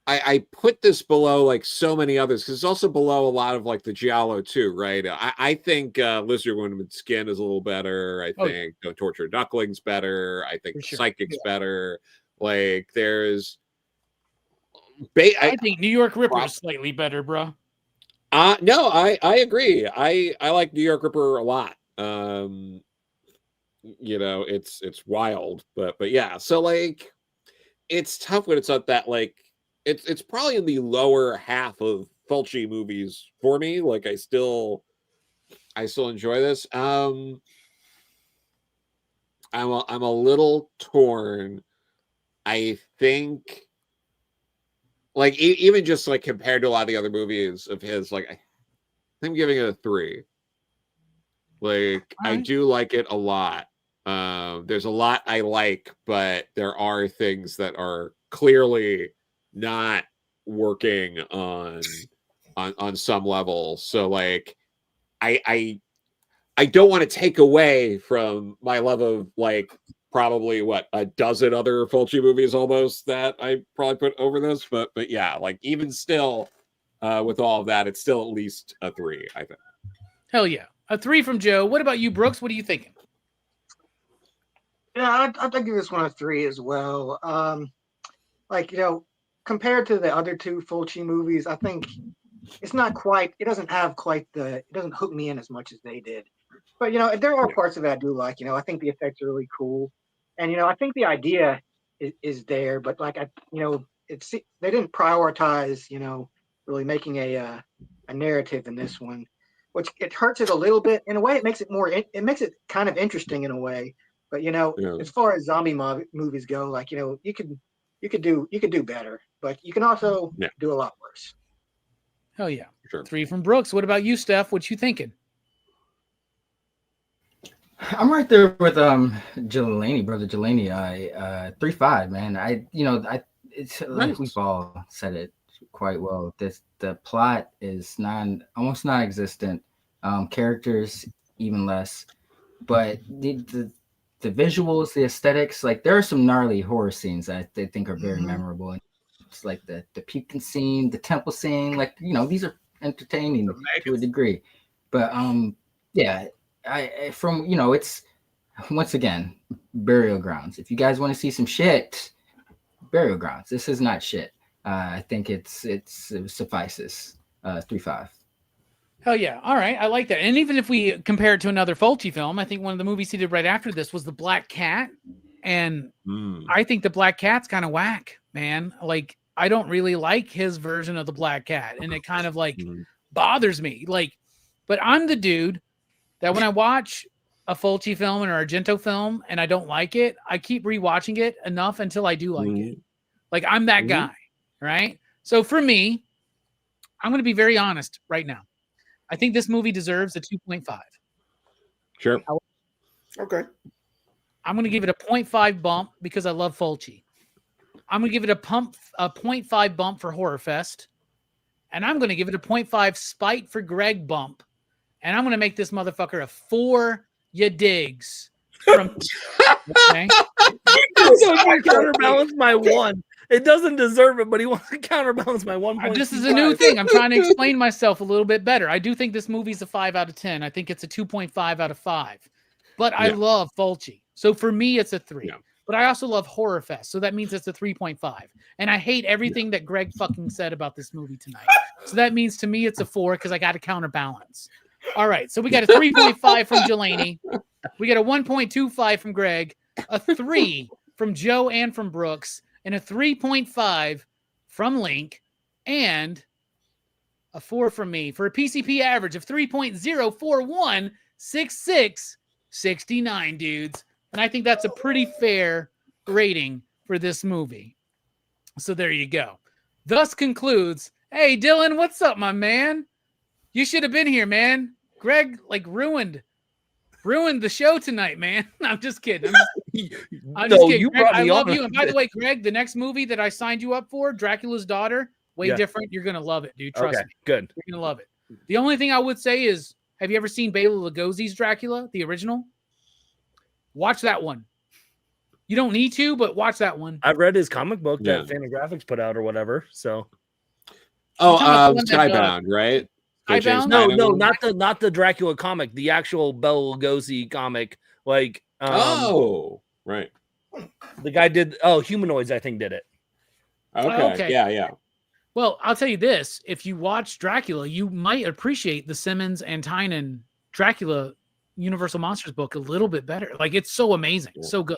I put this below like so many others because it's also below a lot of like the Giallo too, right? I think Lizard Woman's Skin is a little better. I think Don't Torture Ducklings better. I think Psychic's better. Like there's, I think New York Ripper is slightly better, bro. No, I agree. I like New York Ripper a lot. You know, it's wild, but yeah. So like, it's tough when it's not that like. It's probably in the lower half of Fulci movies for me. Like I still I still enjoy this. I'm a little torn. I think, like, even just like compared to a lot of the other movies of his, like, I'm giving it a 3. Like, I do like it a lot. There's a lot I like, but there are things that are clearly not working on some level. So, like, I don't want to take away from my love of, like, probably what, a dozen other Fulci movies almost that I probably put over this, but yeah, like, even still, with all of that, it's still at least a 3, I think. Hell yeah. A 3 from Joe. What about you, Brooks? What are you thinking? Yeah, I'd give this one a 3 as well. Like, compared to the other two Fulci movies, I think it's not quite, it doesn't hook me in as much as they did. But, there are parts of it I do like. I think the effects are really cool. And, I think the idea is there, but like, they didn't prioritize, really making a narrative in this one, which it hurts it a little bit. In a way, it makes it makes it kind of interesting in a way. But, as far as zombie movies go, like, you could do better, but you can also do a lot worse. Hell yeah. Sure. 3 from Brooks. What about you, Steph? What you thinking? I'm right there with brother Jelani. 3-5, man. It's like we've all said it quite well. The plot is almost non-existent. Characters even less, but the visuals, the aesthetics, like there are some gnarly horror scenes that I think are very memorable. And it's like the puking scene, the temple scene, like, these are entertaining to a degree. But it's once again Burial Grounds. If you guys want to see some shit, Burial Grounds. This is not shit. I think it suffices. 3-5. Hell yeah. All right. I like that. And even if we compare it to another Fulci film, I think one of the movies he did right after this was The Black Cat. And I think The Black Cat's kind of whack, man. Like, I don't really like his version of The Black Cat. And it kind of like bothers me. Like, but I'm the dude that when I watch a Fulci film or Argento film and I don't like it, I keep rewatching it enough until I do like it. Like, I'm that guy, right? So for me, I'm going to be very honest right now. I think this movie deserves a 2.5. Sure. Okay. I'm going to give it a 0.5 bump because I love Fulci. I'm going to give it a 0.5 bump for Horrorfest. And I'm going to give it a 0.5 spite for Greg bump. And I'm going to make this motherfucker a 4 ya digs. From, okay? It counterbalance my 1. It doesn't deserve it, but he wants to counterbalance my 1. This is a new thing. I'm trying to explain myself a little bit better. I do think this movie's a 5 out of 10. I think it's a 2.5 out of 5. But I love Fulci. So for me, it's a 3. Yeah. But I also love Horrorfest. So that means it's a 3.5. And I hate everything that Greg fucking said about this movie tonight. So that means to me it's a 4 because I got to counterbalance. All right. So we got a 3.5 from Jelani. We got a 1.25 from Greg. A 3 from Joe and from Brooks. And a 3.5 from Link, and a 4 from me for a PCP average of 3.0416669, dudes. And I think that's a pretty fair rating for this movie. So there you go. Thus concludes, hey, Dylan, what's up, my man? You should have been here, man. Greg, like, ruined the show tonight, man. I'm just kidding. I'm just kidding. Greg, I love you. And by the way, Greg, the next movie that I signed you up for, Dracula's Daughter, way different. You're going to love it, dude. Trust me. Good. You're going to love it. The only thing I would say is, have you ever seen Bela Lugosi's Dracula, the original? Watch that one. You don't need to, but watch that one. I've read his comic book that Fantagraphics put out or whatever. So. Skybound, right? Skybound? No, not the Dracula comic, the actual Bela Lugosi comic. Like, right. The guy did. Humanoids, I think, did it. Okay. Yeah. Well, I'll tell you this: if you watch Dracula, you might appreciate the Simmons and Tynan Dracula Universal Monsters book a little bit better. Like, it's so amazing, so good.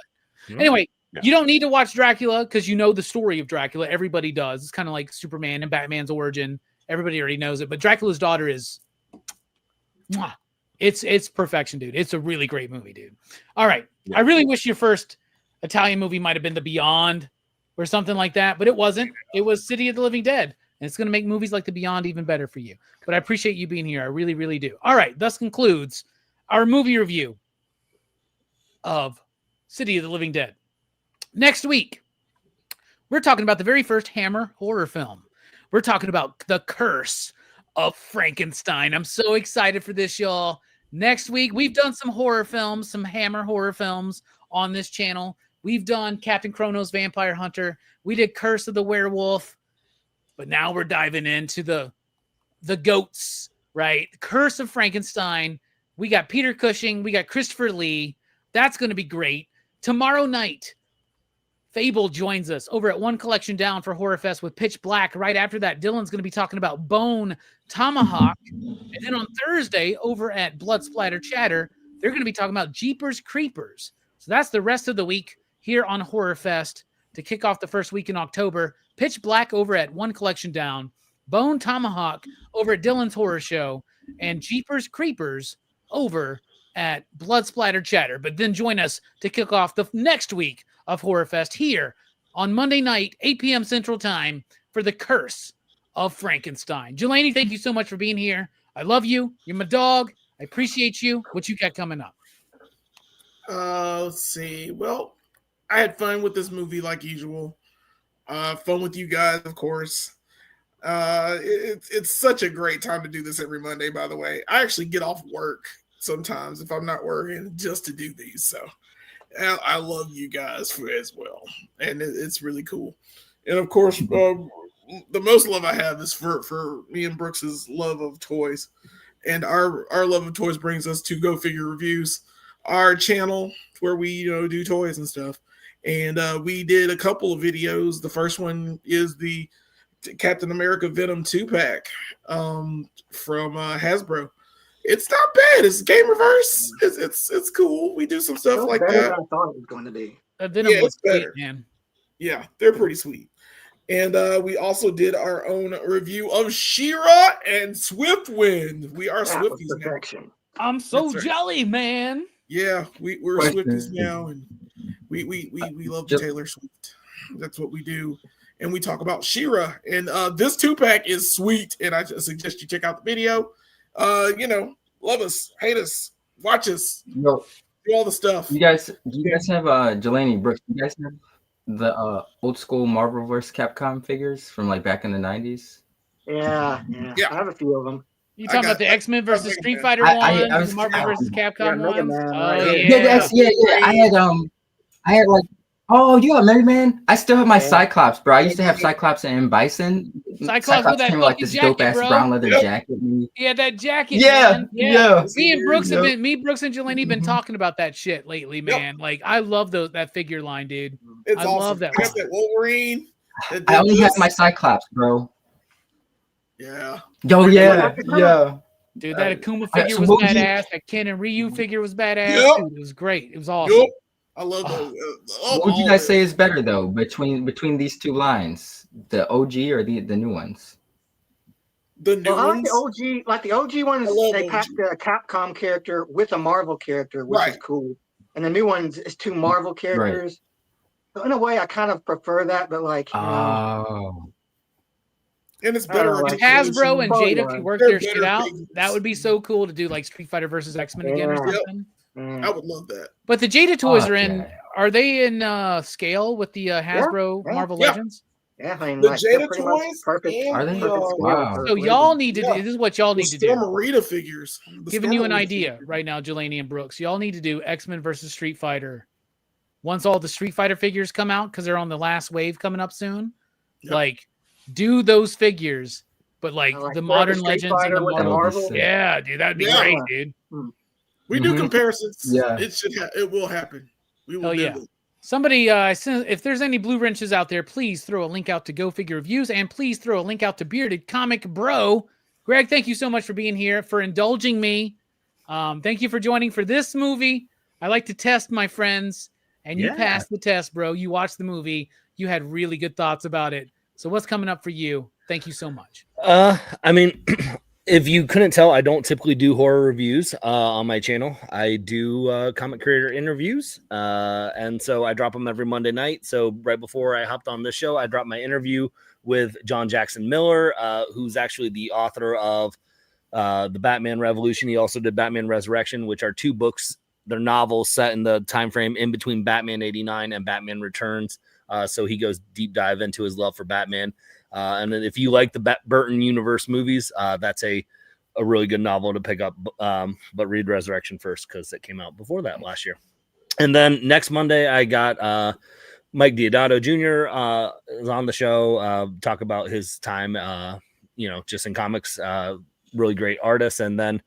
Anyway, you don't need to watch Dracula because you know the story of Dracula. Everybody does. It's kind of like Superman and Batman's origin. Everybody already knows it. But Dracula's Daughter is It's perfection, dude. It's a really great movie, dude. All right. Yeah. I really wish your first Italian movie might have been The Beyond or something like that, but it wasn't. It was City of the Living Dead. And it's going to make movies like The Beyond even better for you. But I appreciate you being here. I really, really do. All right. Thus concludes our movie review of City of the Living Dead. Next week, we're talking about the very first Hammer horror film. We're talking about The Curse of Frankenstein. I'm so excited for this, y'all. Next week, we've done some horror films, some Hammer horror films on this channel. We've done Captain Kronos Vampire Hunter. We did Curse of the Werewolf. But now we're diving into the goats, right? Curse of Frankenstein. We got Peter Cushing. We got Christopher Lee. That's going to be great. Tomorrow night, Fable joins us over at One Collection Down for Horrorfest with Pitch Black. Right after that, Dylan's going to be talking about Bone Tomahawk. And then on Thursday, over at Blood Splatter Chatter, they're going to be talking about Jeepers Creepers. So that's the rest of the week here on Horrorfest to kick off the first week in October. Pitch Black over at One Collection Down, Bone Tomahawk over at Dylan's Horror Show, and Jeepers Creepers over at Blood Splatter Chatter. But then join us to kick off the next week of Horrorfest here on Monday night, 8 p.m. Central Time for The Curse of Frankenstein. Jelani, thank you so much for being here. I love you. You're my dog. I appreciate you. What you got coming up? Let's see. Well, I had fun with this movie like usual. Fun with you guys, of course. It's such a great time to do this every Monday, by the way. I actually get off work sometimes if I'm not working just to do these. So I love you guys for as well. And it's really cool. And of course, the most love I have is for me and Brooks's love of toys. And our love of toys brings us to Go Figure Reviews, our channel where we do toys and stuff. And we did a couple of videos. The first one is the Captain America Venom 2-pack from Hasbro. It's not bad. It's game reverse. It's cool. We do some stuff like better that. than I thought it was going to be. Venom Yeah, was it's better. sweet, man. Yeah, they're pretty sweet. And we also did our own review of She-Ra and Swiftwind. We are That was Swifties now. perfection. I'm so That's right. jelly, man. Yeah, we're Question. Swifties now, and we love Taylor Swift. That's what we do. And we talk about She-Ra. And this 2-pack is sweet, and I suggest you check out the video. Love us, hate us, watch us, Yo, do all the stuff. do you guys have Jelani Brooks? Do you guys have the old school Marvelverse Capcom figures from like back in the 90s? Yeah. Yeah. I have a few of them. You talking about the X-Men versus Mega Street Man. Fighter I ones, was- the Marvel versus Capcom Mega ones? Man, Oh, right. yeah. Yeah. I had like, oh, you got Mega Man? I still have my Yeah. Cyclops, bro. I used to have Cyclops and Bison. Cyclops with that came with, like fucking this dope jacket, ass bro. brown leather Yep. jacket. Yeah, that jacket, Yeah, man. yeah. Brooks Yep. and Jelani been Mhm. talking about that shit lately, man. Like, I love that figure line, dude. It's I awesome. love that I got one. that Wolverine. that I only did have this. my Cyclops, bro. Yeah. Yo, yeah. Dude, that Akuma I- figure so was what would you- badass. That Ken and Ryu figure was badass. Yep. Dude, it was great. It was awesome. Yup. I love those. What would you guys say is better though between these two lines, the OG or the new ones? The new Well, I like ones? the OG. Like the OG ones, I love they OG. packed a Capcom character with a Marvel character, which is Right. cool. And the new ones is two Marvel characters. So in a way, I kind of prefer that, but like, Oh, And it's I don't better. know, like articulation. Hasbro and Probably Jada not. could work They're their shit better out. figures. That would be so cool to do like Street Fighter versus X-Men again or Yeah. something. I would love that. But the Jada toys Fuck are in. yeah. Are they in scale with the Hasbro yeah. Marvel Yeah. Legends? yeah, I mean, The like, they're Jada pretty much toys perfect. and Are they? the, Wow. So y'all need to Yeah. do. This is what y'all the need to do. Stormarita figures. The Giving you an Stormarita idea figures. right now, Jelani and Brooks. Y'all need to do X-Men versus Street Fighter. Once all the Street Fighter figures come out, because they're on the last wave coming up soon. Yep. Like, do those figures, but like, I like the that, modern the Street Legends and Fighter the with the Marvel. Marvel. Yeah, dude, that'd be Yeah. great, dude. We do Mhm. comparisons. Yeah. It should. It will happen. We will Hell do yeah. it. Somebody, if there's any blue wrenches out there, please throw a link out to Go Figure Reviews, and please throw a link out to Bearded Comic Bro. Greg, thank you so much for being here, for indulging me. Thank you for joining for this movie. I like to test my friends, and you Yeah. passed the test, bro. You watched the movie. You had really good thoughts about it. So what's coming up for you? Thank you so much. I mean, If you couldn't tell, I don't typically do horror reviews on my channel. I do comic creator interviews, and so I drop them every Monday night. So right before I hopped on this show, I dropped my interview with John Jackson Miller, who's actually the author of the Batman Revolution. He also did Batman Resurrection, which are 2 books. They're novels set in the time frame in between Batman 89 and Batman Returns. So he goes deep dive into his love for Batman. And then if you like the Burton universe movies, that's a really good novel to pick up. But read Resurrection first because it came out before that last year. And then next Monday, I got Mike Deodato Jr. Is on the show, talk about his time, just in comics. Really great artist. And then,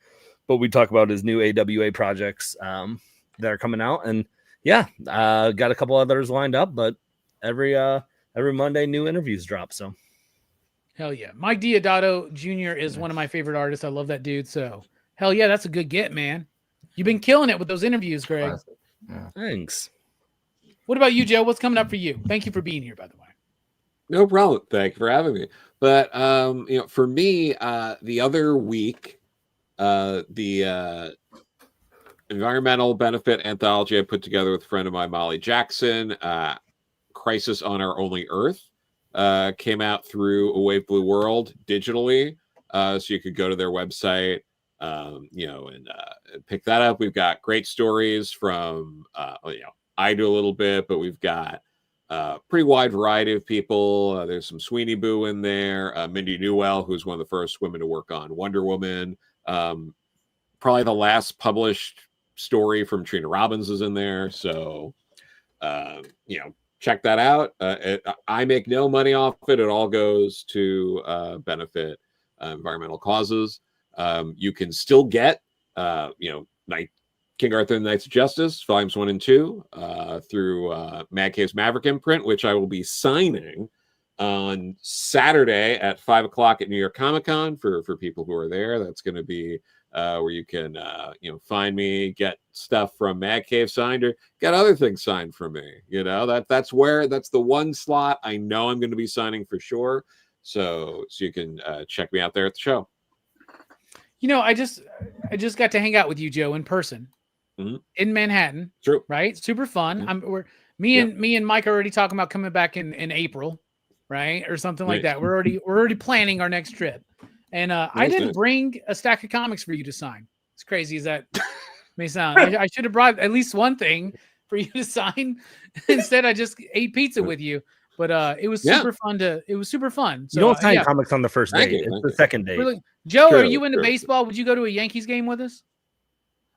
but we talk about his new AWA projects that are coming out. And yeah, got a couple others lined up, but every Monday new interviews drop. So Hell yeah. Mike Deodato Jr. is one of my favorite artists. I love that dude. So hell yeah, that's a good get, man. You've been killing it with those interviews, Greg. Yeah. thanks. What about you, Joe? What's coming up for you? Thank you for being here, by the way. No problem. Thank you for having me. But for me, the other week, the environmental benefit anthology I put together with a friend of mine, Molly Jackson, Crisis on Our Only Earth, came out through A Wave Blue World digitally. So you could go to their website, and pick that up. We've got great stories from, I do a little bit, but we've got pretty wide variety of people. There's some Sweeney Boo in there. Mindy Newell, who's one of the first women to work on Wonder Woman. Probably the last published story from Trina Robbins is in there. So, check that out. I make no money off it. It all goes to benefit environmental causes. You can still get, King Arthur and the Knights of Justice, volumes 1 and 2, through Mad Cave's Maverick imprint, which I will be signing on Saturday at 5 o'clock at New York Comic Con for people who are there. That's going to be where you can, find me, get stuff from Mad Cave signed, or get other things signed from me. That's the one slot I know I'm going to be signing for sure. So you can check me out there at the show. I just got to hang out with you, Joe, in person. Mm-hmm. In Manhattan. True. Right? Super fun. Mm-hmm. Me and Mike are already talking about coming back in April, right? Or something like that. We're already planning our next trip. And I didn't bring a stack of comics for you to sign. As crazy as that may sound. I should have brought at least one thing for you to sign. Instead, I just ate pizza with you. But it was super fun So, You don't sign comics on the first date. It's the second date. Really? Joe, are you into baseball? Would you go to a Yankees game with us?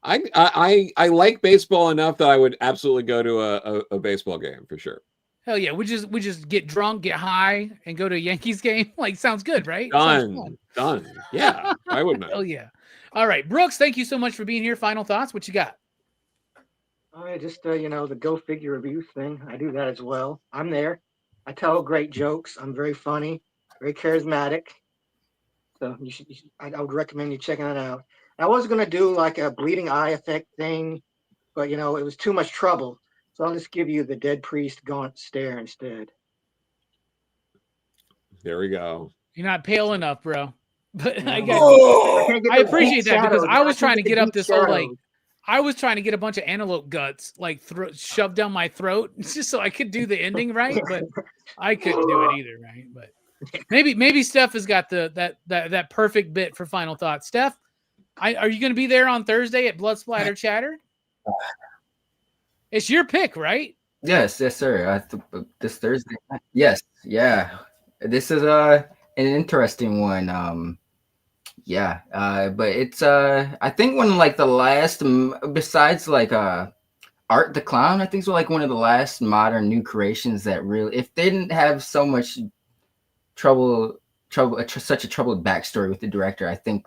I like baseball enough that I would absolutely go to a baseball game for sure. Hell yeah. We just get drunk, get high, and go to a Yankees game. Sounds good, right? Done. Yeah. I wouldn't. Hell yeah. All right. Brooks, thank you so much for being here. Final thoughts. What you got? All right, just the Go Figure reviews thing. I do that as well. I'm there. I tell great jokes. I'm very funny, very charismatic. So I would recommend you checking that out. I was going to do like a bleeding eye effect thing, but it was too much trouble. So I'll just give you the Dead Priest Gaunt Stare instead. There we go. You're not pale enough, bro. But No. I appreciate that because I was trying to get up this whole I was trying to get a bunch of antelope guts shoved down my throat just so I could do the ending right, but I couldn't do it either, right? But maybe Steph has got that perfect bit for final thoughts. Steph, are you going to be there on Thursday at Blood Splatter Chatter? It's your pick, right? Yes, sir. This Thursday. Yes, yeah. This is an interesting one. But it's I think one of the last, besides Art the Clown, I think it's one of the last modern new creations that really, if they didn't have so much such a troubled backstory with the director, I think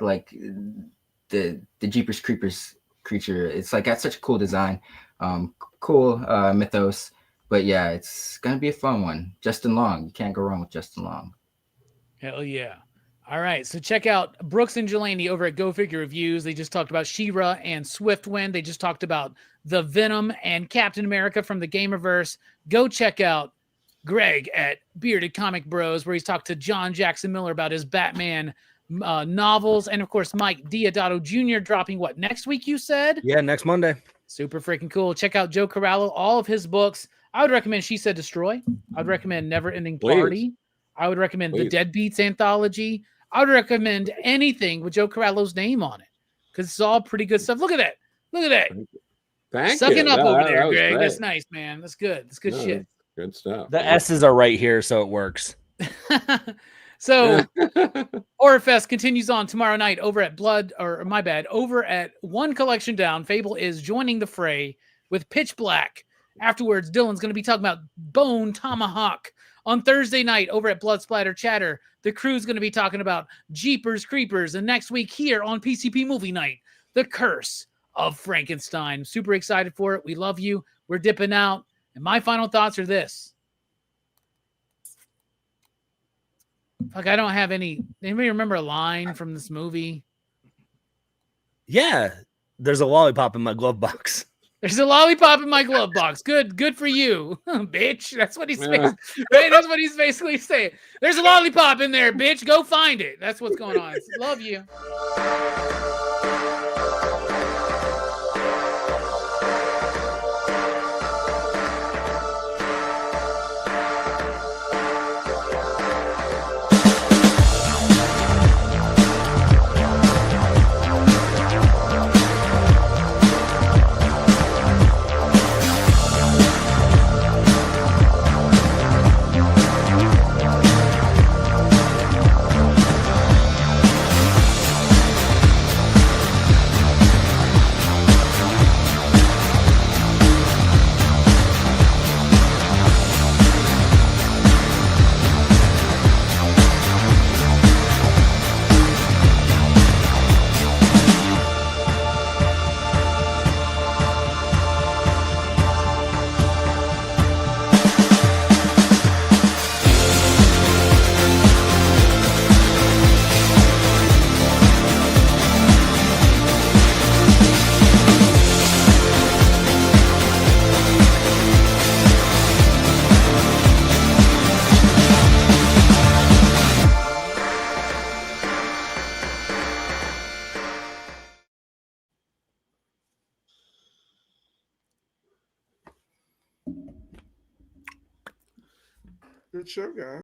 the Jeepers Creepers creature, it's got such a cool design, cool mythos. But yeah, it's gonna be a fun one. Justin Long, you can't go wrong with Justin Long. Hell yeah. All right, so check out Brooks and Jelani over at Go Figure Reviews. They just talked about She-Ra and Swiftwind. They just talked about the Venom and Captain America from the Gamerverse. Go check out Greg at Bearded Comic Bros, where he's talked to John Jackson Miller about his Batman novels, and of course Mike Diodato Jr. dropping what next week? You said next Monday. Super freaking cool. Check out Joe Corallo, all of his books. I would recommend She Said Destroy. I'd recommend Never Ending Party. I would recommend the Deadbeats anthology. I would recommend anything with Joe Corallo's name on it because it's all pretty good stuff. Look at that. Look at that. Thank Sucking you. up over there, was Greg. great. That's nice, man. That's good. That's good shit. Good stuff. The S's are right here, so it works. So Horrorfest continues on tomorrow night over at over at One Collection Down. Fable is joining the fray with Pitch Black. Afterwards, Dylan's going to be talking about Bone Tomahawk. On Thursday night over at Blood Splatter Chatter, the crew's going to be talking about Jeepers Creepers. And next week here on PCP Movie Night, The Curse of Frankenstein. Super excited for it. We love you. We're dipping out. And my final thoughts are this. Fuck, I don't have any. Anybody remember a line from this movie? Yeah, there's a lollipop in my glove box. There's a lollipop in my glove box. Good for you, bitch. That's what he's saying. Right? That's what he's basically saying. There's a lollipop in there, bitch. Go find it. That's what's going on. Love you. Good show, guys.